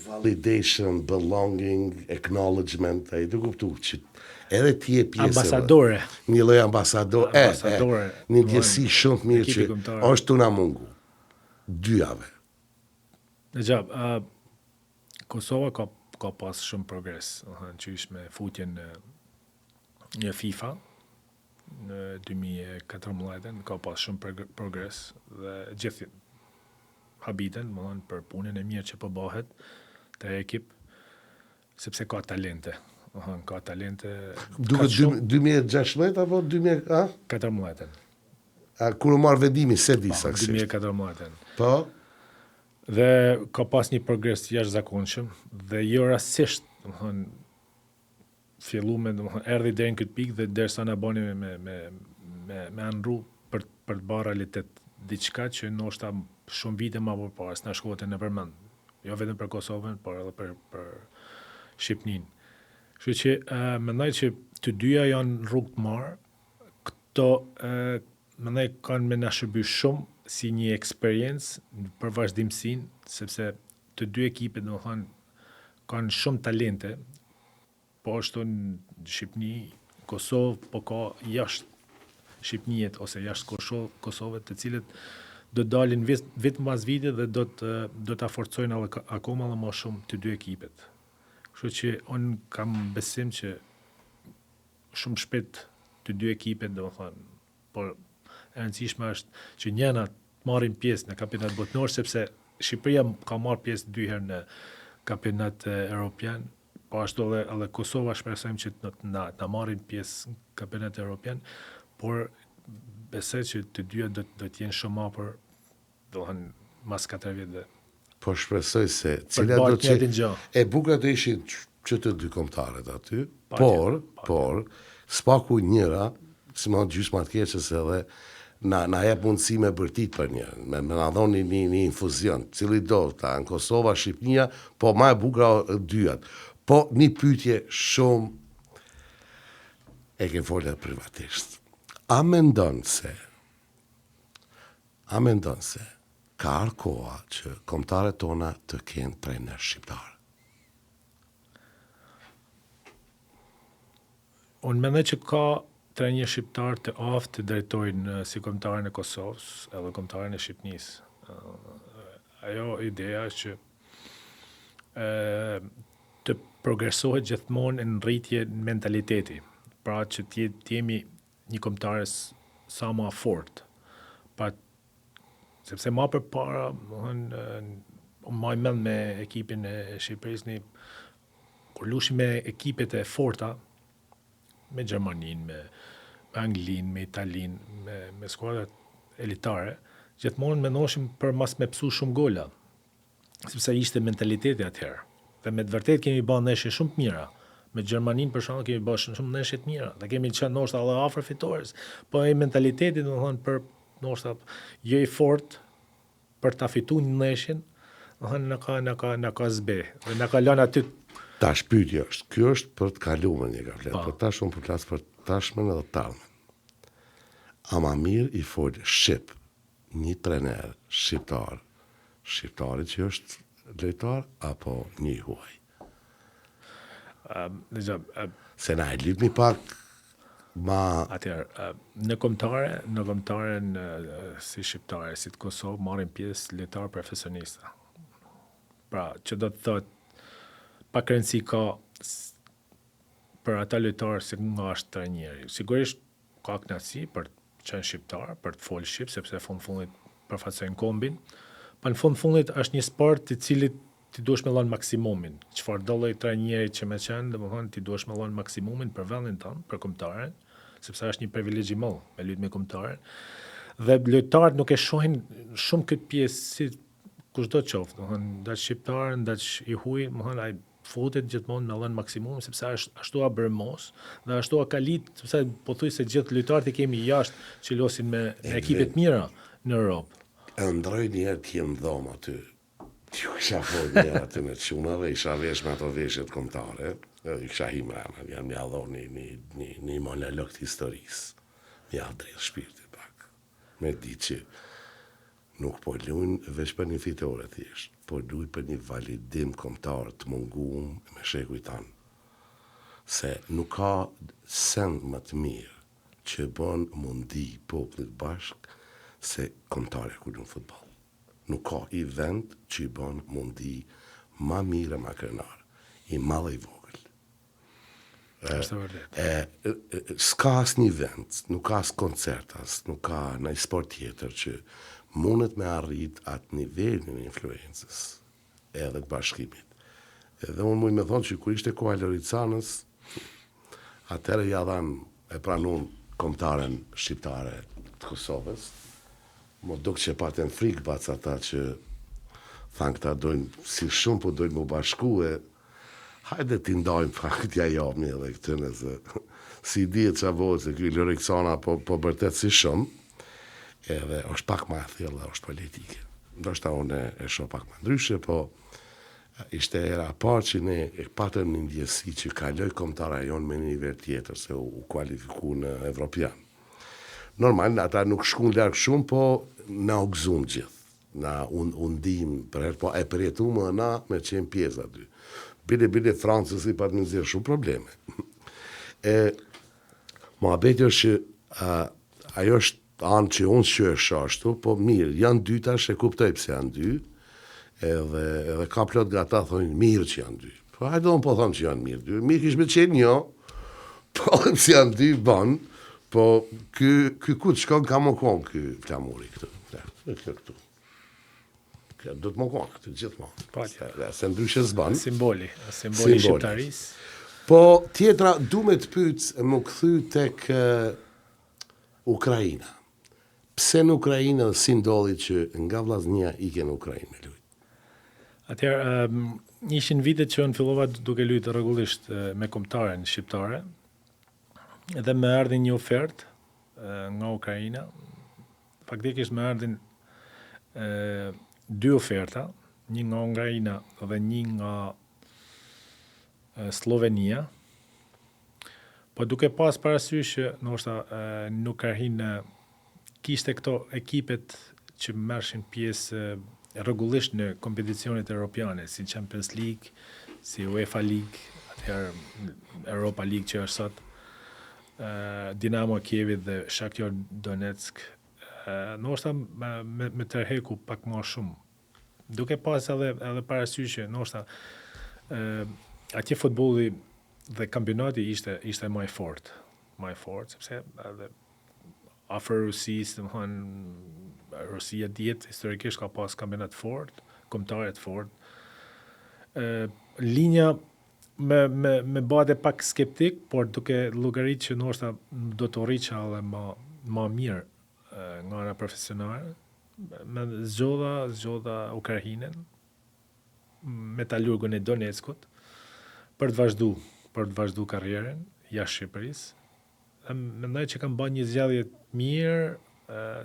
validation, belonging, acknowledgement, ai të kuptu që edhe ti e pjesë. Ambasadore. Një lloj ambasadore. Një ndjesi shumë të mirë Ekipi që kombëtar. është tu na mungu. 2 javë. Në gjab, Kosova ka pas shumë progres, që ishte me futjen në FIFA, në 2014 ka pas shumë progres dhe gjithë habiten, më thonë, për punën e mirë që po bëhet të ekip, sepse ka talente. Ka talente. Duke 2016 apo 14. Kur u marrë vendimi se di saksisht. 2014. Po, Dhe ka pas një progres jashtëzakonshëm dhe jo rastisht, domethënë fillume, domethënë erdhi deri në këtë pikë dhe derisa na bani me anru për të bërë realitet diçka që ndoshta shumë vite më përpara s'na shkote në përmend. Jo vetëm për Kosovën, por edhe për Shqipërinë. Kështu që mendoj që të dyja janë rrugë të marrë. Këto mendoj kanë me na shërby shumë si një eksperiencë për vazhdimsinë, sepse të dy ekipet domethënë kanë shumë talente, po ashtu në Shqipëri, Kosovë, po ka jashtë Shqipërijet ose jashtë Kosovës, të cilët do të dalin vit mbas viti dhe do ta forcojnë akoma më shumë të dy ekipet. Kështu që unë kam besim që shumë shpejt të dy ekipet domethënë, por e rëndësishme është që njëna marrin pjesë në kampionat botëror, sepse Shqipëria ka marrë pjesë 2 herë në kampionat evropian, po ashtu edhe Kosova shpresojmë që na marrin pjesë në kampionat evropian, por besoj që të dyja do të jenë shumë afër, domethënë mas 4 vjetëve. po shpresoj se Për cila do bërë që njëjtin gjë. e bukur do ishin që të dy kombëtarët aty, por spaku njëra, si më gjysma të keqës edhe na jep mundësi me bërtit për një, me na dhoni një infuzion, cili do ta në Kosova, Shqipënia, po ma e bukur dyat. Po një pyetje shumë e ke folur privatisht. A mendon se ka ardhur koha që kombëtarët tona të kenë trajner shqiptar? Unë mendoj që ka trajner shqiptar të aftë të drejtojnë si kombëtarin e Kosovës edhe kombëtarin e Shqipërisë. Ajo ideja është që të progresohet gjithmonë në rritje në mentaliteti, pra që të jemi një kombëtarës sa më fort. Pa sepse më përpara, më mend me ekipin e Shqipërisë, kur lushim me ekipet e forta, me Gjermaninë, me Anglinë, me Italinë, me skuadrat elitare, gjithmonë mendoshim për mas me psu shumë gola, sepse ishte mentaliteti atëherë. Dhe me të vërtet kemi bërë ndeshje shumë të mira. Me Gjermaninë për shembull kemi bërë shumë ndeshje të mira. Dhe kemi qenë ndoshta edhe afër fitores, po ai mentaliteti domethënë për ndoshta jo i fortë për ta fituar një ndeshjen, domethënë na ka zbe. Dhe na ka lënë aty. Tash pyetja është, ky është për të kaluarën një gaflet, por tash unë përplas për tashmen edhe tarmen. A ma mirë i fol shqip një trener shqiptari që është lojtar apo një huaj? Se na e lidhni pak ma... Atëherë, në kombëtaren si shqiptare, si të Kosovë, marrin pjesë lojtarë profesionista. Pra, që do të thotë pa rëndësi ka për ata lojtarë se nga është trajneri. Sigurisht ka kënaqësi për të qenë shqiptar, për të folë shqip, sepse fundit përfaqësojnë kombin. Pa në fundit është një sport i cili ti duhesh me lënë maksimumin. Çfarë do lloj trajneri që më qenë, domethënë ti duhesh me lënë maksimumin për vendin tënd, për kombëtaren, sepse është një privilegj i madh me luajtë me kombëtaren. Dhe lojtarët nuk e shohin shumë këtë pjesë si kushdo qoftë, domethënë ndaj shqiptarën, ndaj i huaj, domethënë ai futet gjithmonë me lënë maksimum, sepse ashtu a bërmos, dhe ashtu a kalit, sepse po thuj se gjithë lojtarët i kemi jashtë që losin me ekipet mira në Europë. e ndroj njerë t'jem dhomë aty. Ju kisha po njerë aty me quna dhe isha vesh me ato veshjet kombëtare. I kisha himrama, jam një adho një monolog të historisë. Një adres shpirti pak. Me di që nuk po lujnë veç për një fitore thjesht, po lujnë për një validim kombëtar të munguar me shekuj tanë. Se nuk ka send më të mirë që bën mundi popullit bashk se kombëtarja kur në futboll. Nuk ka event që i bën mundi ma mirë e ma krenar, i madhe i vogël. Është vërtet. S'ka as një event, nuk ka as koncertas, nuk ka në sport tjetër që mundet me arrit atë nivelin e influencës edhe të bashkimit. Edhe unë mujtë me thonë që kur ishte koha Loricanës, atëherë ja dhanë e pranun kombëtaren shqiptare të Kosovës, më duk që paten frikë bac ata që thanë këta dojnë si shumë, po dojnë më bashkue, hajde t'i ndajmë pak t'ja jami edhe këtë nëse si dihet që avojë se kjo Loricana po bërtet si shumë, edhe është pak ma e thellë dhe është politike. Ndoshta unë e shoh pak ma ndryshe, po ishte era parë që ne e patëm një ndjesi që kaloj kombëtara jonë me një nivel tjetër, se u kualifiku në Evropian. Normal, ata nuk shkun larg shumë, po na u gëzun gjithë. Na undim për herë, po e përjetu më na me qenë pjesë aty. Bile Francës i patë nëzirë shumë probleme. Muhabeti është që ajo është anë që unë shqyësh ashtu, po mirë, janë dy tash e kuptoj pse janë dy, edhe ka plot nga ta thonin mirë që janë dy. Po hajde unë po thonë që janë mirë dy. Mirë kishme qenë një, po dhe pse janë dy banë, po ky ku të shkon ka më konë ky flamuri këtu. Këtu. Do të më konë këtu gjithmonë. Se ndryshe s'banë. Simboli shqiptarisë. Po tjetra du me të pytë më këthy tek Ukrajina. Pse në Ukrajina si ndodhi që nga vllaznia ike në Ukrajinë me lujt? Atëherë, ishin vitet që unë fillova duke lujtë rregullisht me kombëtaren shqiptare, edhe më erdhi një ofertë nga Ukrajina. Faktikisht më erdhin dy oferta, një nga Ukrajina dhe një nga Slovenia. Po duke pas parasysh që ndoshta në Ukrainë kishte këto ekipet që mëshin pjesë rregullisht në kompeticionet europiane, si Champions League, si UEFA League, atëherë Europa League që është sot, Dinamo Kievit dhe Shakhtar Donetsk, ndoshta me tërheku pak më shumë. Duke pas edhe parasysh që ndoshta atje futbolli dhe kampionati ishte më i fortë, sepse edhe afër Rusisë, domethënë Rusia dihet historikisht ka pas kampionat fort, kombëtare të fort. Linja me bade pak skeptik, por duke llogarit që ndoshta do të rriqa edhe më mirë nga ana profesionale, me zgjodha Ukrainën, Metalurgun e Donetskut, për të vazhdu karrierën jashtë Shqipërisë. Mendoj që kam bërë një zgjedhje mirë,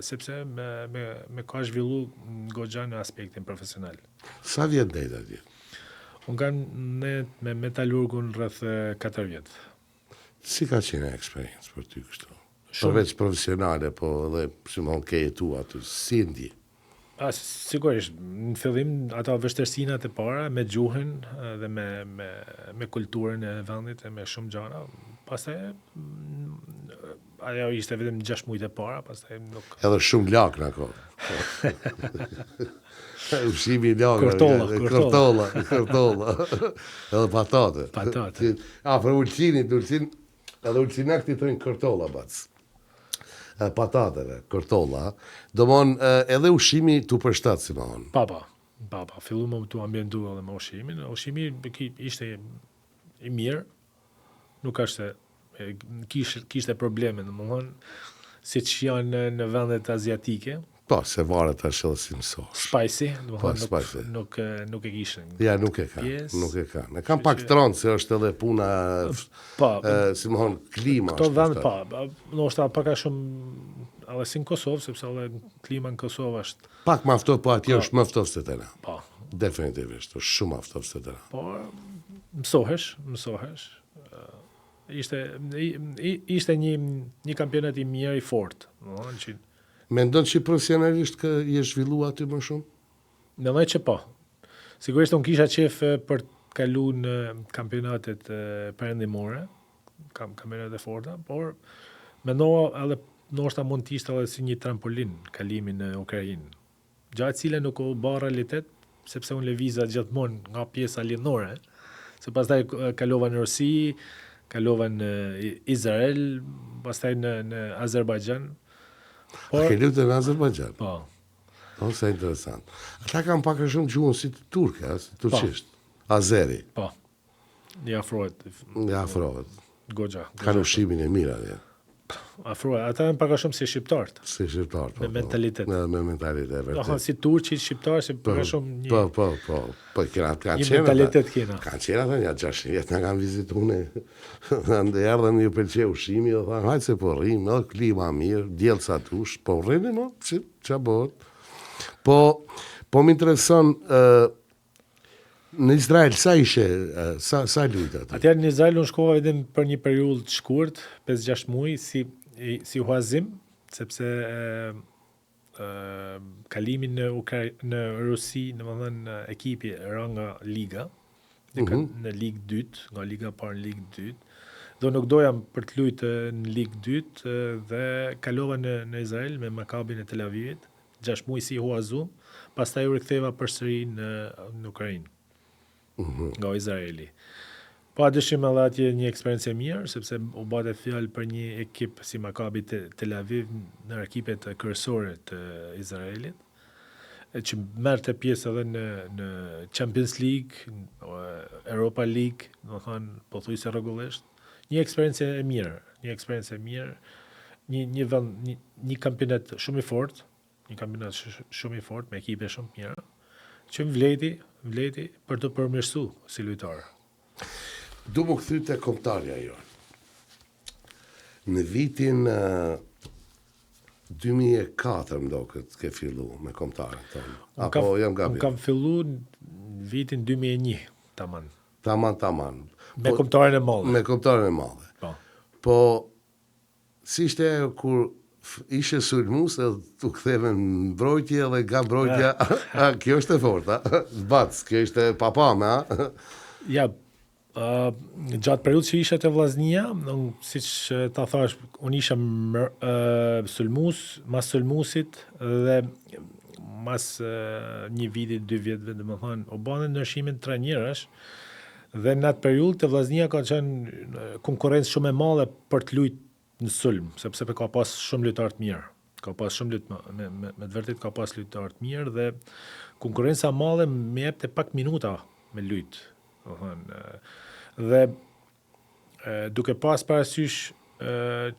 sepse me ka zhvillu goxha në aspektin profesional. Sa vjet dejta atje? Unë kam me Metalurgun rreth 4 vjet. Si ka qenë eksperiencë për ty kështu? Përveç profesionale, po edhe simon ke jetu aty, si ndje? Sigurisht, në fillim ato vështirësinat e para me gjuhën dhe me kulturën e vendit e me shumë gjëra. Pastaj ajo ishte vetëm 6 muajt e para, pastaj nuk. Edhe shumë lak në kohë. Ushqimi i lak. Kortolla. Edhe patate. Për ulcinit, edhe ulcinak ti thonë kortolla bac. Patateve, kortolla, domon edhe ushqimi tu përshtat si më thonë. Papa, fillu më tu ambientu edhe me ushqimin. Ushqimi ishte i mirë, nuk është kishte probleme, domethënë, siç janë në vendet aziatike. Po, se varet tash edhe si mësosh. Spicy, domethënë nuk e kishin. Ja, nuk e kanë. Ne kam pak tronë se është edhe puna si më thonë klima. Këto vend ndoshta pak a shumë edhe si në Kosovë, sepse edhe klima në Kosovë është, Pak më aftoft, po atje është më aftoft se te na. po, Definitivisht, është shumë aftoft se te na. por mësohesh. Ishte një kampionat i mirë, i fortë, domethënë që Mendon që profesionalisht që je zhvilluar aty më shumë? mendoj që po. Sigurisht unë kisha qef për të kalu në kampionatet perëndimore, kampionatet e forta, por mendova edhe ndoshta mund të ishte edhe si një trampolin kalimi në Ukrainë. Gjatë cila nuk u bë realitet, sepse unë lëviza gjithmonë nga pjesa lindore, se pastaj kalova në Rusi, kalova në Izrael, pastaj në Azerbajxhan. A ke luajtur në Azerbajxhan? Po. Sa interesant. Ata kanë pak a shumë gjuhën si turke, si turqisht. Azeri, Po. I afrohet nga afrohet. goxha. Kanë ushqimin e mirë atje. Afrohet. Ata janë pak a shumë si shqiptarët. Si shqiptar. Me mentalitet. Me mentalitet, Domethënë vërtet. si turqi, shqiptar, si pak a shumë një Po, kanë një qenë. mentalitet kena. Kanë qenë ata një 6 vjetë në kanë vizitu ne. Ndë erdhen një pëlqeu ushqimi, dhe thanë, hajtë se po rrim, edhe klima mirë, djelë sa tush, po rrini, no, që bëhet. Po më intereson, në Izrael, sa ishe, sa lujtë aty? Atëherë në Izrael unë shkova vetëm për një periudhë të shkurt, 5-6 muaj, si huazim, sepse kalimin në Rusi, domethënë ekipi ra nga liga, në ligë 2, nga liga parë në ligë 2. Do nuk doja për të luajtë në ligë 2 dhe kalova në Izrael me Makabin e Tel Avivit, 6 muaj si huazum, pastaj u riktheva përsëri në Ukrainë. Nga Izraeli. Pa dyshim edhe atje një eksperiencë e mirë, sepse u bate fjalë për një ekip si Maccabi Tel Aviv në ekipet kryesore të Izraelit, që merrte pjesë edhe në Champions League, Europa League, domethënë pothuajse rregullisht. Një eksperiencë e mirë, një kampionat shumë i fortë, me ekipe shumë mira, që vleti për të përmirësu si lojtar. Du më këthy të kombëtarja jo. Në vitin 2004 më do këtë ke fillu me kombëtarën tonë. Apo jam gabi? Unë kam fillu në vitin 2001, taman. Taman. Me kombëtarën e madhe. Me kombëtarën e madhe. Po, si ishte ajo kur ishe sulmus edhe tu ktheve në mbrojtje dhe nga mbrojtja, kjo është e forta, zbac, kjo është papame, a? Ja, gjatë periudhës që isha te Vllaznia, siç ta thash, unë isha sulmus, mas sulmusit dhe mas një viti, 2 vjetëve, domethënë, u bën ndryshimin trajnerësh dhe në atë periudhë te Vllaznia ka qenë konkurrencë shumë e madhe për të luajtur në sulm, sepse ka pas shumë lojtar të mirë. Ka pas shumë me të vërtet ka pas lojtar të mirë dhe konkurrenca e madhe më jepte pak minuta me lujt. Dhe duke pas parasysh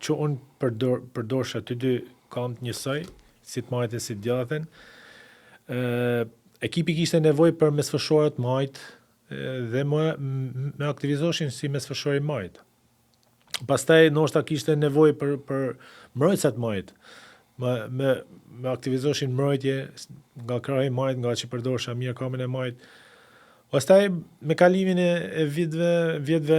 që unë përdorsha të dy kamp njësoj, si të majtë e si të djathen, ekipi kishte nevojë për mesfëshorët majtë dhe me aktivizoshin si mesfëshori majtë. Pastaj ndoshta kishte nevojë për mbrojtësat majt. Me aktivizoshin mbrojtje nga krahi majt, nga që përdorsha mirë kamën e majt. Pastaj me kalimin e vjetëve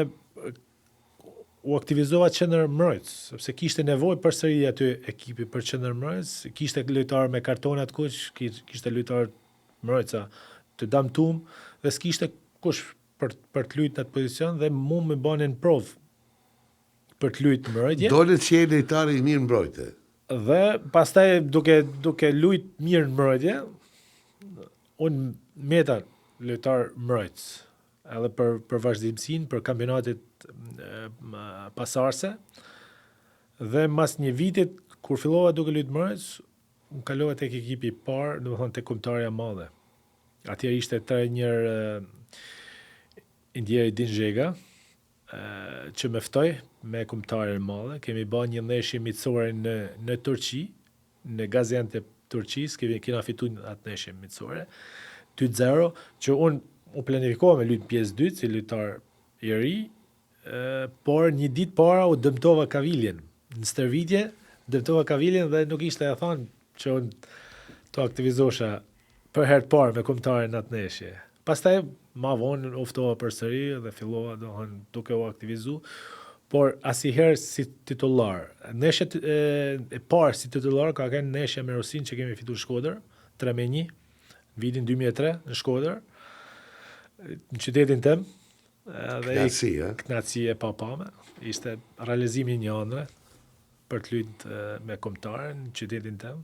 u aktivizova qendër mbrojtës, sepse kishte nevojë përsëri aty ekipi për qendër mbrojtës, kishte lojtar me kartona të kuq, kishte lojtar mbrojtësa të damtum dhe s'kishte kush për të luajtur në atë pozicion dhe mu më banin provë për të luajtur mbrojtje. Dolet që e lojtari i mirë mbrojtje. Dhe pastaj duke luajtur mirë mbrojtje, unë meta lojtar mbrojtës, edhe për vazhdimsinë, për kampionatet pasarse. Dhe mas një vitit kur fillova duke luajtur mbrojtës, unë kalova tek ekipi i parë, domethënë tek kombëtarja e madhe. Atje ishte trajner Indieri Dinxhega, që më ftoi me kombëtarën e madhe. Kemi bërë një ndeshje miqësore në Turqi, në Gaziantep Turqis, kena fituar atë ndeshje miqësore 2-0, që unë u planifikova me luajtur pjesë dytë si lojtar i ri, por një ditë para u dëmtova kaviljen në stërvitje dëmtova Kavilin dhe nuk ishte e thonë që unë të aktivizosha për herë të parë me kombëtarin atë neshje. Pastaj ma vonë uftova përsëri dhe fillova duke u aktivizu, por asnjëherë si titullar. Neshja e parë si titullar ka qenë neshja me Rosin që kemi fituar Shkodër 3-1, vitin 2003 në Shkodër, në qytetin tëm. Knatësi e papame. Ishte realizimi një ëndre për të luajtur me kombëtaren në qytetin tëm.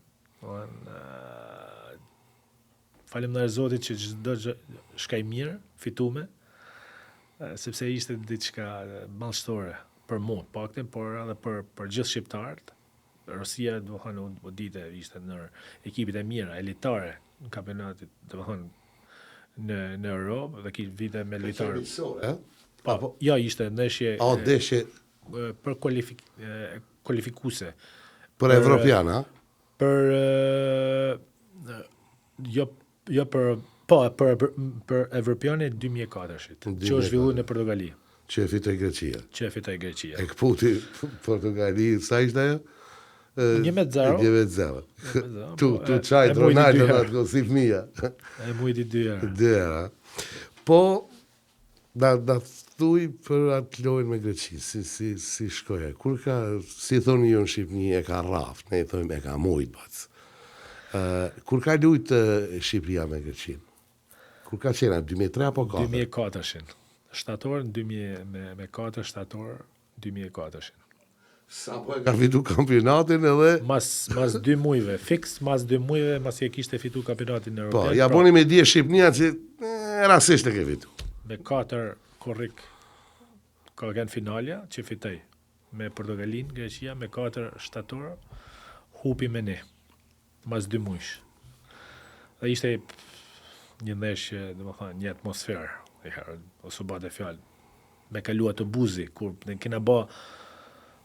Faleminderit Zotit që çdo shkaj mirë fitume, sepse ishte diçka mallshtore për mua, paktën, por edhe për gjithë shqiptarët. Rosia, u dite, ishte në ekipet e mira, elitare në kampionatit, në Europë dhe kish vite me lojtarë. Ja, ishte ndeshje për kualifikuese. Për evropiana? Për evropianin 2004-shit, që është zhvilluar në Portugali. Që e fitoi Greqia. E këputi Portugali, sa ishte ajo? 1-0. 1-0. Tu çajt Ronaldo në atë si fëmija. E mujti 2 herë. 2 herë. Po, da thuj për atë lojën me Greqi, si shkoja. Kur si thoni ju në Shqipëni, e ka raft, ne i thojmë e ka mujt bac. Kur ka lujt Shqipëria me Greqin? Kur ka qena, 2003 apo 4? 2004-shin. Shtator, me 4 shtator, 2004-shin. Sa po e ka fitu kampionatin edhe... Mas 2 mujve, fix mas 2 mujve, mas e kishte fitu kampionatin në Europën. Po, ja boni me dje Shqipnia që rasisht e ke fitu. Me 4 korrik, ka qenë finalja që fitej. Me Portugalin, Greqia, me 4 shtator, hupi me ne. Mas 2 mujsh. Dhe ishte një ndeshje, një atmosferë, ose bate fjallë. Me kalua të buzi, kur kena ba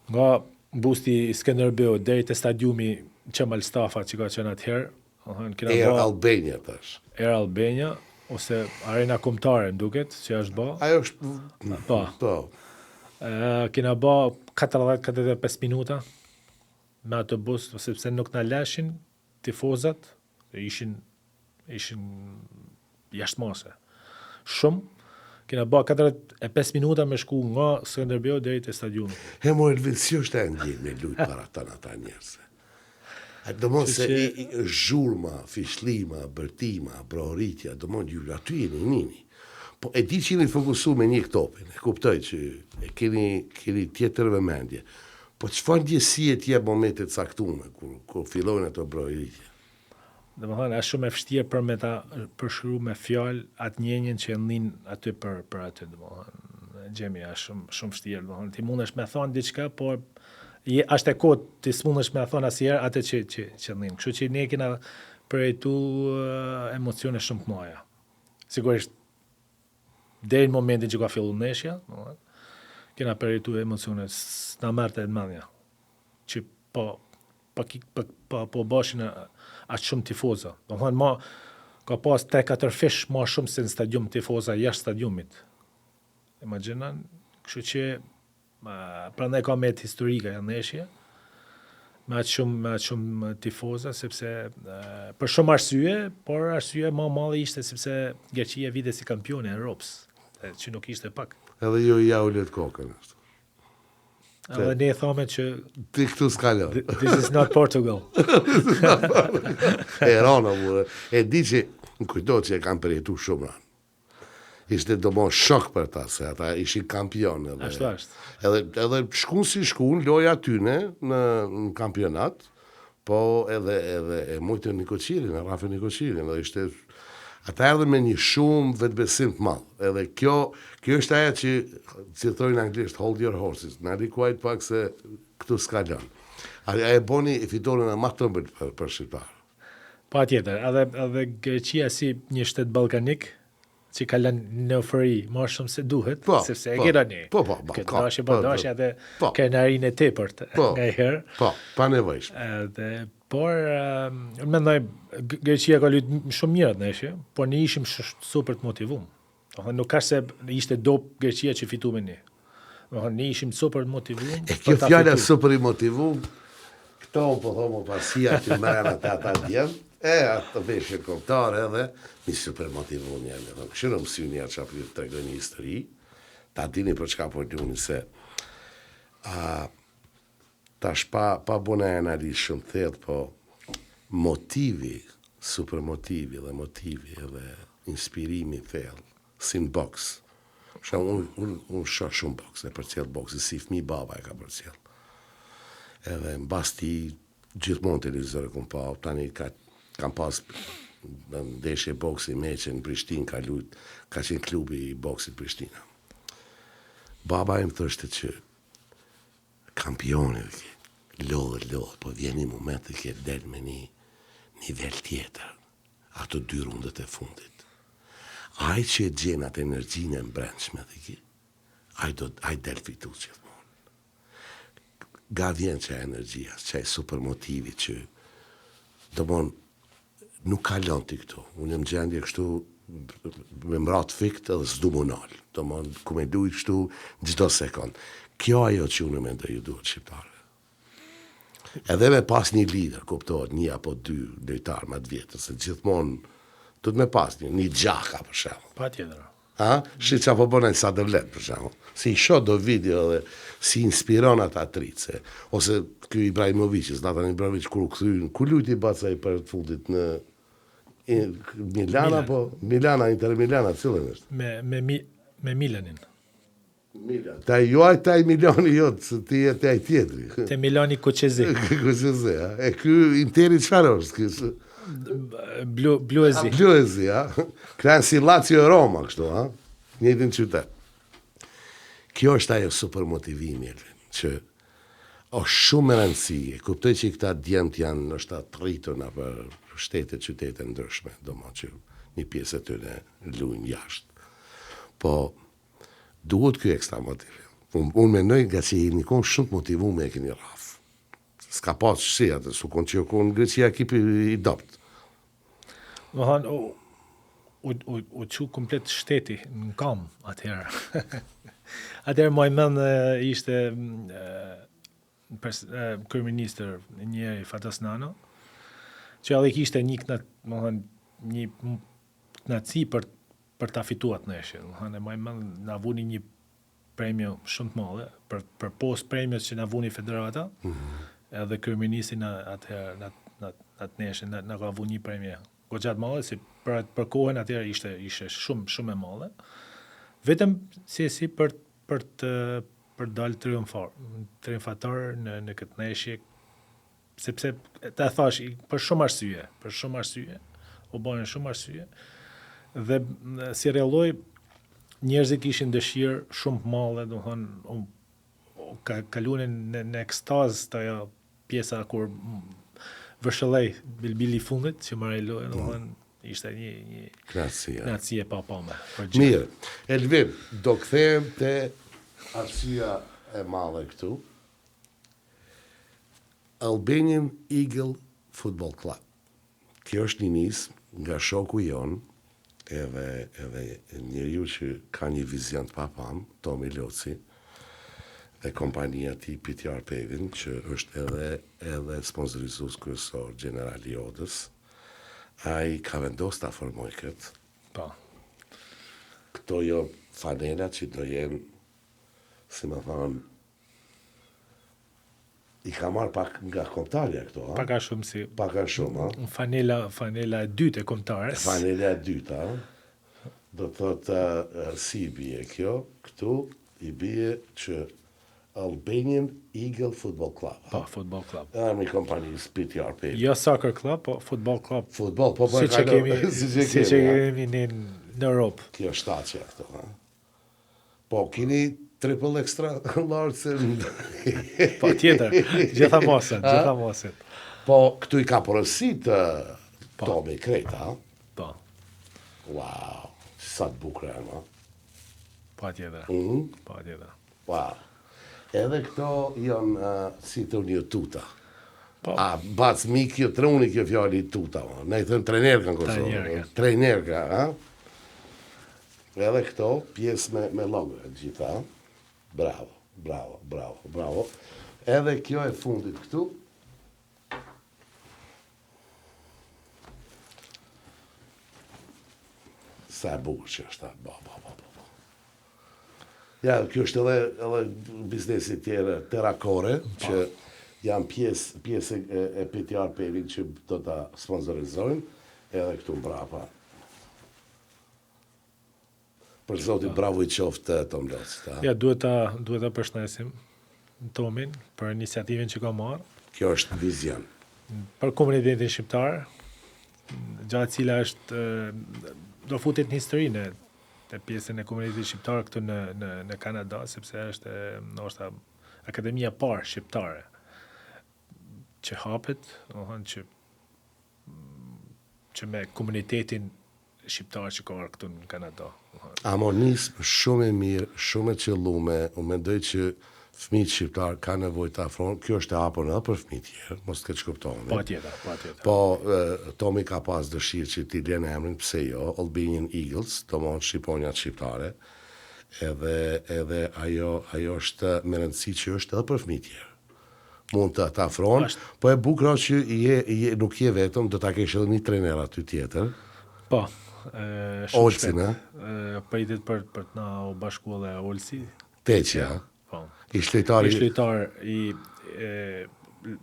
nga busti Skënderbeu deri te stadiumi Qemal Stafa që ka qenë atëherë, Air Albania tash. Air Albania ose Arena Kombëtare duket që është bë. Ajo është po. Kena bë 40-45 minuta me autobus, sepse nuk na lashin tifozat, ishin jashtëmose. Shumë. Kena ba 45 minuta me shku nga Skënderbeu deri te stadiumi. Morë si është e ndjenjë me lujt para ata njerëzve. Do mos se zhurma, fishlima, bërtima, brohoritja, do mos ju aty jeni nini. Po e di që jeni fokusu me një këtopin, e kuptoj që e keni tjetër vëmendje. Po çfarë ndjesie t'jep momentet caktuar kur fillojnë ato brohoritje? Domethënë, është shumë e vështirë për me ta përshkruar me fjalë atë ndjenjen që e ndin aty për aty, domethënë. Gjemi është shumë vështirë, domethënë. Ti mundesh me thonë diçka, por është e kohë ti s'mundesh me thonë asnjëherë atë që ndin. Kështu që ne kena përjetu emocione shumë të mëdha. Sigurisht deri në momentin që ka filluar ndeshja, domethënë, kena përjetu emocione na marrte në mendje. Që po bashin aq shumë tifoza. Domethënë ka pas 3-4 fish më shumë se në stadium tifoza jashtë stadiumit. Imagjinon, kështu që prandaj ka met historike e ndeshje. Me aq shumë tifoza sepse për shumë arsye, por arsye më e madhe ishte sepse Greqia vite si kampione e Europës, që nuk ishte pak. Edhe jo ja ulet kokën ashtu. Edhe ne thome që ti këtu s'kalo. This is not Portugal. Rona, e di që në kujto që e kam përjetu shumë ranë. Ishte do mos shok për ta, se ata ishin kampion. Ashtu është. Edhe shkun si shkun, loja atyne në kampionat, po edhe e mujtë Nikoqirin, e Rafe Nikoqirin, edhe ishte... Ata erdhe me një shumë vetbesim të madh. Edhe kjo është ajo që thojnë anglisht hold your horses. Na rikuajt pak se këtu s'ka lënë. A e boni fitonën e më të ëmbël për shqiptar. Patjetër, edhe Greqia si një shtet ballkanik që ka lënë në oferi më shumë se duhet, sepse e kirani. Këtë dashje edhe krenarinë e tepërt ngaherë. Pa nevojshme. Por, unë mendoj, Greqia ka luajtur shumë mirë atë ndeshje, por ne ishim super të motivuar. Nuk ka se ishte dop Greqia që fitu me ne. Ne ishim super të motivuar. Kjo fjala super i motivuar, Këto po thomë pasia që mërën ata djemë, atë veshje komptare edhe, mi super motivu njëllë. Kështë në mësy njerë që apë të regoj një histori, ta dini për çka po ljuni se tash pa bëna analizë shumë thellë, po motivi, super motivi dhe inspirimi thellë, si në boks. Unë shoh shumë boks, e përcjell boksi, si fëmi baba e ka përcjell. Edhe në bas ti gjithmonë televizore kom pa, tani kam pas në ndeshje boksi meqe në Prishtinë, ka qenë klubi i boksit Prishtina. Baba im thoshte që kampioni lodhë, po vjen një moment të ke del me një nivel tjetër, ato 2 rundet e fundit. Ai që e gjen atë energjinë e mbrëmshme ai del fitues gjithmonë. Ga vjen që energjia, që super motivi që domon nuk kalon ti këtu. Unë jam gjendje kështu me mrat fikt edhe s'du më nalë. Domon ku me luj kështu çdo sekond. Kjo ajo që unë mendoj ju duhet shqiptarëve. Edhe me pas një lider, kuptohet, 1 apo 2 lojtar më të vjetër, se gjithmonë do të me pas një gjaka për shembull. Patjetër. Shi që po bënë sa dërlet për shembull. Si i shoh do video dhe si inspiron ata trice. Ose ky Ibrahimovic, Zlatan Ibrahimovic kur u kthyn, ku luti Bacaj për të fundit në Milana, po Milana, Inter Milana, cilën është? Me Milanin. Milan. Taj Milani jot, se ti e taj tjetri. Te Milani Kuqezi. Kuqezi, E ky Interi çfarë është? Bluezi. Bluezi, Kranë si Lazio e Roma, kështu, njëjtin qytet. Kjo është ajo super motivimi, që është shumë e rëndësishme. Kuptoj që këta djemt janë nështë të rritur në për shtete, qytete ndryshme, domethënë që një pjesë e tyre luajnë jashtë. Po duhet ky ekstra motiv. Unë mendoj nga që jeni shumë motivuar me keni rraf. S'ka pas shi atë, su konë që konë Grecia ekipi i dopt. U që komplet shteti në kam atëherë. Atëherë më mend ishte kryeministër një Fatasnano, që edhe kishte një knaci për ta fituar atë ndeshje. Më mend na vuni një premio shumë të madhe për post premios që na vuni federata. Edhe kryeministri atëherë në atë ndeshje na ka vuni një premie goxha të madhe, si për kohën atëherë ishte shumë e madhe. Vetëm si për dalë triumfator në këtë ndeshje, sepse ta thash për shumë arsye, u bën shumë arsye, dhe si rrelloi njerëzit kishin dëshirë shumë të madhe, domethënë kaluan në ekstaz të ajo pjesa kur vëshëllej Bilbili fundit që marrë lojën, domethënë ishte një knaci e papame. Mirë, Elvin, do kthehem te arsyeja e madhe këtu. Albanian Eagle Football Club. Kjo është një nisë nga shoku jon, edhe njeriu që ka një vizion të papam, Tomi Loci, dhe kompania ti PTR Paving, që është edhe sponsorizues kryesor Generali Jodës. Ai ka vendos ta formoj këtë. Po. Këto jo fanelat që do jenë, si më thonë, i ka marrë pak nga kombëtarja këto, Paka shumë si. Paka shumë, Fanela e dytë e kombëtares. Fanela e dytë, do thotë si i bie kjo, këtu i bie që Albanian Eagle Football Club. Po, football club. Një kompani PTR Paving. Jo soccer club, po football club. Futbol, po Si që kemi në Europë. Kjo shtatja këto, Po, kini triple extra large. Po, tjetër, gjitha moset. Po, këtu i ka porosit Tomi Kreta. Po. Wow, sa të bukur e ma. Po, tjetër. Po, tjetër. Wow. Edhe këto janë si të një tuta. Po. Bac mikjo, truni kjo fjali tuta. Ne i thëmë trenerka në Kosovë. Trenerka, Edhe këto, pjesë me logo e gjitha. Bravo. Edhe kjo e fundit këtu, Sa e bukur që është. Ja, kjo është edhe biznesi tjerë Terrakore, që janë pjesë e PTR Pevin që do ta sponsorizojnë, edhe këtu mbrapa. Për zotin, bravo i qoftë Tom Loci. Ja, duhet ta përshëndesim Tomin për iniciativën që ka marrë. Kjo është vizion. Për komunitetin shqiptar, gjatë cila është do futet në historinë e pjesën e komunitetit shqiptar këtu në Kanada, sepse është ndoshta akademia parë shqiptare që hapet, domethënë që me komunitetin shqiptar që ka këtu në Kanada. Amonism shumë e mirë, shumë e qëllume, unë mendoj që fëmijët shqiptar ka nevojë të afrohen. Kjo është e hapur edhe për fëmijë tjerë, mos të keq kuptohemi. Patjetër. Po Tomi ka pas dëshirë që t'i lënë emrin, pse jo, Albanian Eagles, domethënë shqiponjat shqiptare. Edhe ajo është me rëndësi që është edhe për fëmijë tjerë. Mund të afrohen, po e bukur që nuk je vetëm, do ta kesh edhe një trajner aty tjetër. Po. Olsi, ne? Pritet për të na u bashkuar dhe Olsi. Teqja. Po. Ish lojtar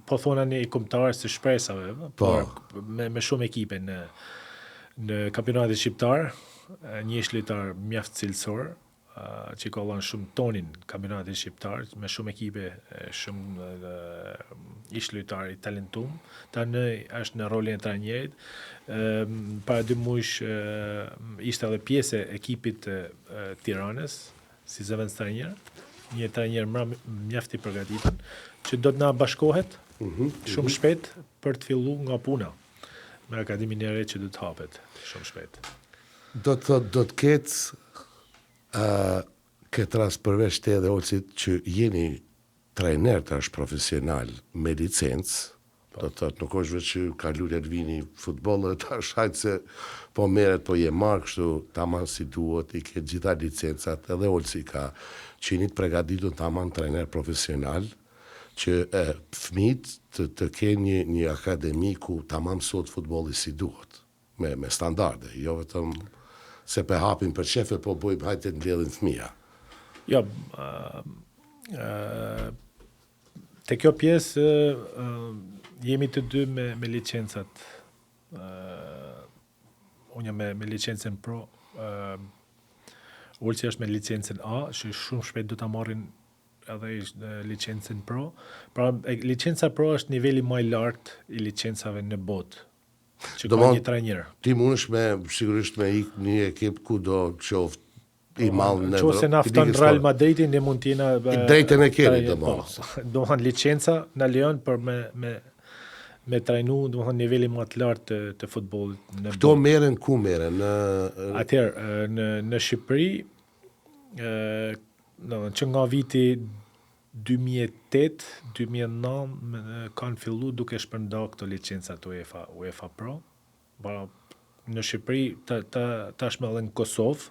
po thona një i kombëtarës së shpresave, por me shumë ekipe në kampionatin shqiptar, një ish lojtar mjaft cilësor, që ka dhënë shumë tonin kampionatin shqiptar, me shumë ekipe, shumë ish lojtar i talentuar. Tani është në rolin e trajnerit. Para 2 muajsh ishte edhe pjesë e ekipit Tiranës, si zëvendës trajner. Një trajner mjaft i përgatitur, që do të na bashkohet shumë shpejt për të filluar nga puna me akademinë e re që do të hapet shumë shpejt. Do të ketë këtë rast përveç te edhe Olsit që jeni trajner tash profesional me licencë, do të thotë nuk është vetë që ka lulet vini futboll dhe tash hajtë se po merret, po je marrë kështu tamam si duhet, i ke gjitha licencat, edhe Olsi ka qenit përgatitur tamam trajner profesional, që fëmijët të kenë një akademi ku tamam sot futbolli si duhet, me standarde, jo vetëm se pe hapin për qefet, po bojmë hajtë të mbledhin fëmija. Jo, te kjo pjesë jemi të dy me licencat. Unë jam me licencën Pro, Olsi është me licencën A, që shumë shpejt do ta marrin edhe licencën Pro. Pra, licenca Pro është niveli më i lartë i licencave në botë, që ka një trajner. Ti mundesh sigurisht me ik një ekip ku do qoftë i mall në Nëse na fton Real Madridin, ne mund t'jena drejtën e keni domosdoshmë. Domethënë licenca na lejon për me trajnu, domethënë niveli më të lartë të futbollit në Këto merren ku merren? Atëherë në Shqipëri, që nga viti 2008-2009 kanë fillu duke shpërndarë këto licencat UEFA Pro. Në Shqipëri tashmë edhe në Kosovë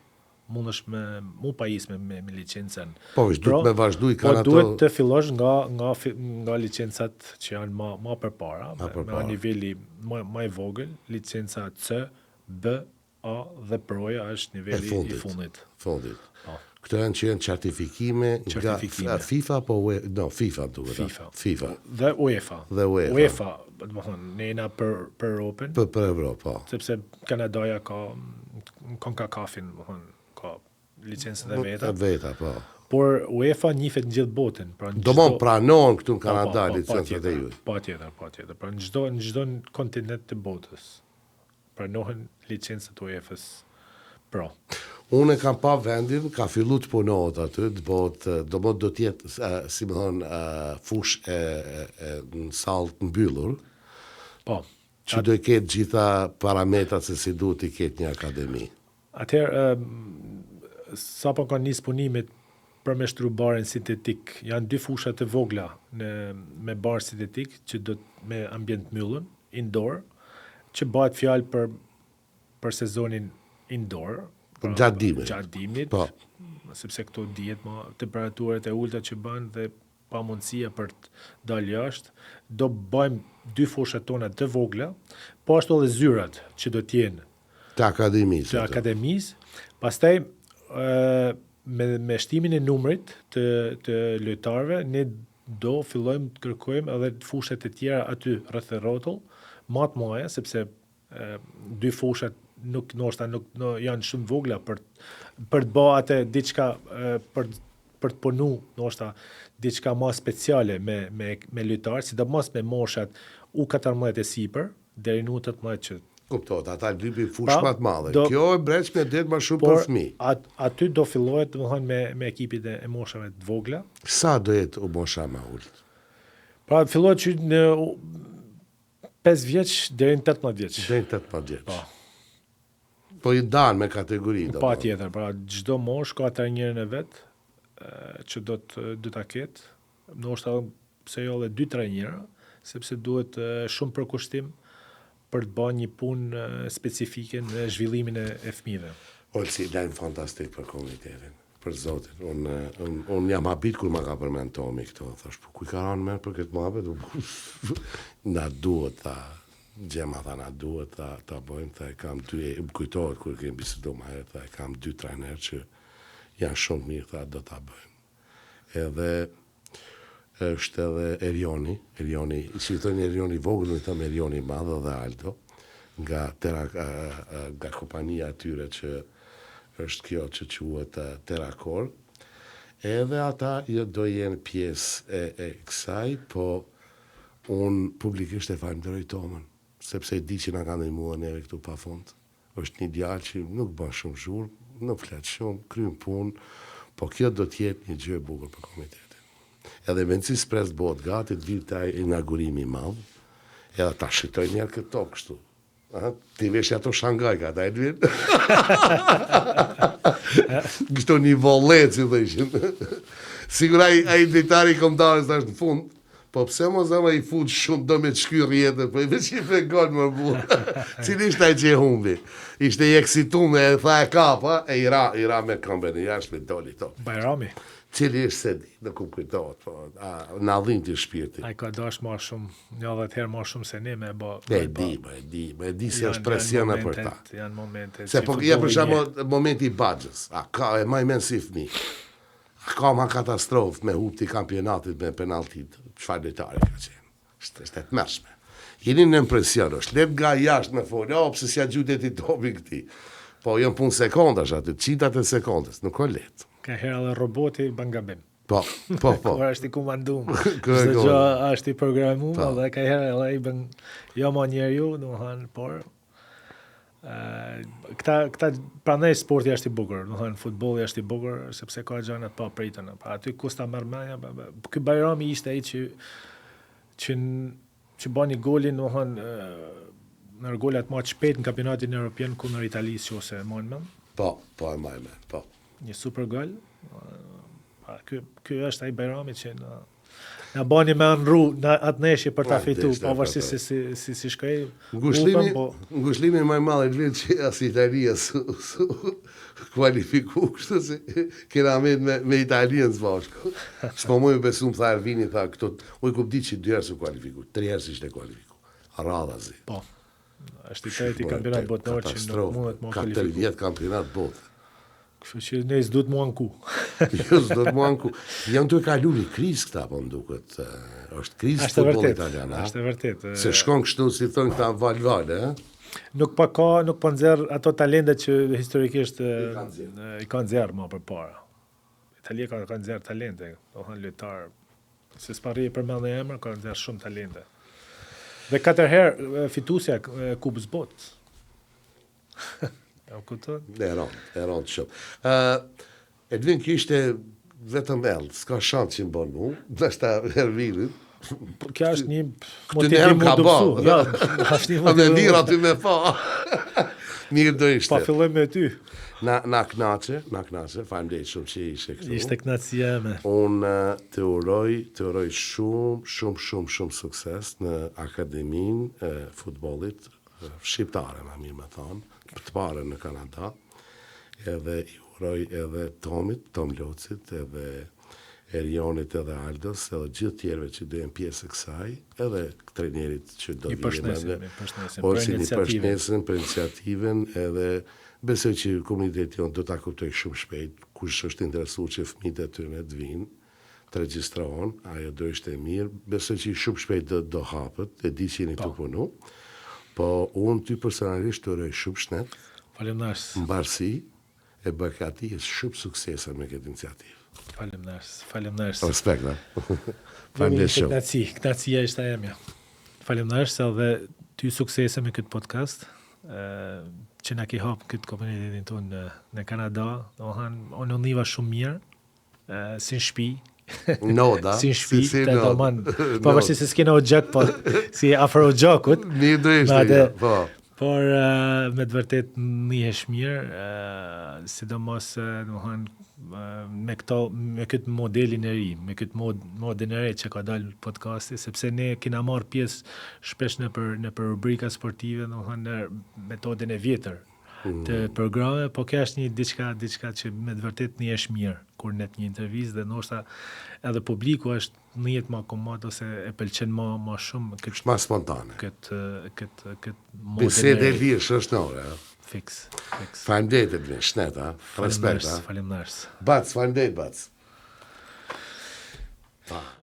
mundesh mu pajis me licencën. Po, duhet me vazhdu i kanë ato. Po duhet të fillosh nga licencat që janë më përpara, me niveli më i vogël, licenca C, B, A dhe Proja është niveli i fundit. Këto janë që janë certifikime nga FIFA apo FIFA duhet. FIFA. Dhe UEFA. UEFA, domethënë, ne jena për Europën. Për Europë, po. Sepse Kanadaja ka CONCACAF-in, domethënë, ka licencën e veta. Veta, po. Por UEFA njihet në gjithë botën. Domon pranon këtu në Kanada licencat e juaj. Patjetër. Pra në çdo kontinent të botës pranohen licencat UEFA-s Pro. Unë kam pa vendin, ka fillu të punohet aty, do t'jetë, si më thonë, fush në sallë të mbyllur, po, që do i ketë gjitha parametrat se si duhet i ketë një akademi. Atëherë, sa po kanë nisë punimet për me shtru barin sintetik, janë 2 fushat të vogla me bar sintetik, që do të me ambient mbyllur, indoor, që bëhet fjalë për sezonin indoor, gjatë dimnit, sepse këto dihet temperaturat e ulta që bën dhe pa mundësia për të dalë jashtë, do bëjmë 2 fusha tona të vogla, po ashtu edhe zyrat që do t'jenë Të akademisë. Të akademisë. Pastaj me shtimin e numrit të lojtarëve, ne do fillojmë të kërkojmë edhe fushat e tjera aty rreth e rrotull, më të mëdha, sepse dy fushat nuk janë shumë vogla për të bërë atë diçka për të punu, ndoshta diçka më speciale me lojtarë, sidomos me moshat U14 e sipër deri në U18 që kuptohet, ata lypi fushë më të madhe. Kjo e brendshme det më shumë për fëmijë. Aty do fillohet domethënë me ekipit e moshave të vogla. Sa do jetë u mosha më ulët? Pra fillohet që në 5 vjeç deri në 18 vjeç. Deri në 18 vjeç. Po i dan me kategori do. Patjetër, pra çdo mosh ka trajnerin e vet që do ta ketë. Ndoshta pse jo edhe 2 trajnera, sepse duhet shumë përkushtim për të bërë një punë specifike në zhvillimin e fëmijëve. Olsi, lajm fantastik për komunitetin, për zotin. Unë jam habit kur ma ka përmend Tomi këto, thash, po ku i ka rënë merr për këtë muhabet? Na duhet ta gjema tha, na duhet ta bëjmë, tha, kam dy, më kujtohet kur kemi biseduar më herët, tha, kam 2 trajnerë që janë shumë mirë, tha, do ta bëjmë. Edhe është edhe Erioni, si thonë Erioni vogël, në thëmë Erioni madhe dhe Aldo, nga kompania atyre që është kjo që quhet Terracor, edhe ata do jenë pjesë e kësaj, po unë publikisht e falenderoj Tomën, sepse di që na ka ndihmuar neve këtu pa fund. Është një djalë që nuk bën shumë zhurmë, nuk flet shumë, kryen punë, po kjo do të jetë një gjë e bukur për komunitetin. Edhe Vencis pres bëhet gati të vijë taj inaugurimi i madh, edhe ta shitoj njerë këto kështu. Ti vesh ato Shangaj ka ta e dvin. Kështu një vollet, si dhe ishin. Sigur a i ditari komtarës është në fund, po pse mos ama i fut shumë do me të shkyr jetën, po i veç i fegon më burë. Cili ishte ai që e humbi? Ishte i eksitume, e tha e kapa, e i ra me këmbën e jashtë me doli to. Bajrami. Cili ishte se di, nuk u kujtohet, po, na dhim të shpirti. Ai ka dash ma shumë, 10 herë ma shumë se ne me bë. E di se është presione për ta. Janë momente. Se po ja për shembull momenti i Baxhës, ka e më men si fëmijë. Ka ma katastrofë me hupti kampionatit me penaltit, çfarë detale ka qenë. Është e tmerrshme. Jeni në impresion, është let nga jashtë me folë, pse s'ja gjutet i topi këti. Po janë punë sekondash aty, qitat e sekondës, nuk ka letë. Ka herë edhe roboti bën gabim. Po. Kur është i komandum. Çdo gjë është i programuar dhe ka herë edhe i bën jo më njeriu, domethënë, por këta prandaj sporti është i bukur, domethënë futbolli është i bukur sepse ka gjëra të papritën. Pra aty kusta marr mendja, ky Bajrami ishte ai që bani golin, domethënë në golat më të shpejt në kampionatin evropian kundër Italisë ose Monmouth. Po, e mbaj mend, po. Një super gol. Ky është ai Bajrami që na bani me nru në atë neshje për ta fitu, pavarësisht si shkoj. Ngushëllimi më i madh i vlet që as Italia kualifiku kështu se kena me Italian bashkë. S'po më besu më tha Ervini, tha këto, u kuptoi që 2 herë su kualifiku, 3 herë ishte kualifiku. Radhazi. Po. Është i treti kampionat botror që nuk mundet më kualifiku. 4 vjet kampionat botë. Kështu që ne s'duhet mu anku. Jo, s'duhet mu anku. Janë të kalu një krizë këta, po nduket. Është krizë futbol italian. Është e vërtet. Se shkon kështu, si thonë këta val-val, Nuk po nxerr ato talente që historikisht i kanë nxjerr më përpara. Italia ka nxjerr talente, domethënë lojtar. Se s'parri përmend emër, ka nxjerr shumë talente. Dhe 4 herë fituesja Kupës Botës. E rëndë shumë. Edvin kishte vetëm ellë, s'ka shanë që më bënë mu, dhe shta Ervinit. Kja është një motivim më dëpsu. A me mirë aty me fa. Mirë do ishte. Pa filloj me ty. Na knace, falemderit shumë që ishe këtu. Ishte knacësia me. Unë të uroj shumë sukses në Akademin e futbollit shqiptare, ma mirë me thonë, të pare në Kanada, edhe i uroj edhe Tom Locit, edhe Erionit edhe Aldos, edhe gjithë tjerëve që do jenë pjesë e kësaj, edhe trajnerit që do përshëndesim për iniciativen, edhe besoj që komuniteti jonë do ta kuptoj shumë shpejt, kush është interesuar që fëmijët e tyre të vinë, të regjistrohen, ajo do ishte mirë, besoj që shumë shpejt do hapet, e di që jeni të punu, po unë ty personalisht të uroj shumë shnet, mbarësi, e bëkati e shumë suksesa me këtë iniciativë. Faleminderit. Respekt, faleminderit shumë. Knacia ishte e emja. Faleminderit se edhe ty suksese me këtë podcast, që na ke hapë këtë komunitetin tonë në Kanada, unë niva shumë mirë, si në shtëpi. No, da. Si në shtëpi, të doman, pavarësisht se s'kena o gjak, po si afër o gjakut. Mirë do ishte, po. Por me të vërtet nihesh mirë, sidomos me këtë modelin e ri, me këtë modin e re që ka dalë podcasti, sepse ne kena marrë pjesë shpesh në për rubrika sportive, në metodin e vjetër të programe, po kjo është një diçka që me të vërtet nihesh mirë kur net një intervistë, dhe ndoshta edhe publiku është njihet më komod ose e pëlqen më shumë këtë më spontane. Këtë bisedë e lirë shoqërore. Fix. Faleminderit Edvin, shnet, respekt. Faleminderit. Bac, faleminderit, Bac.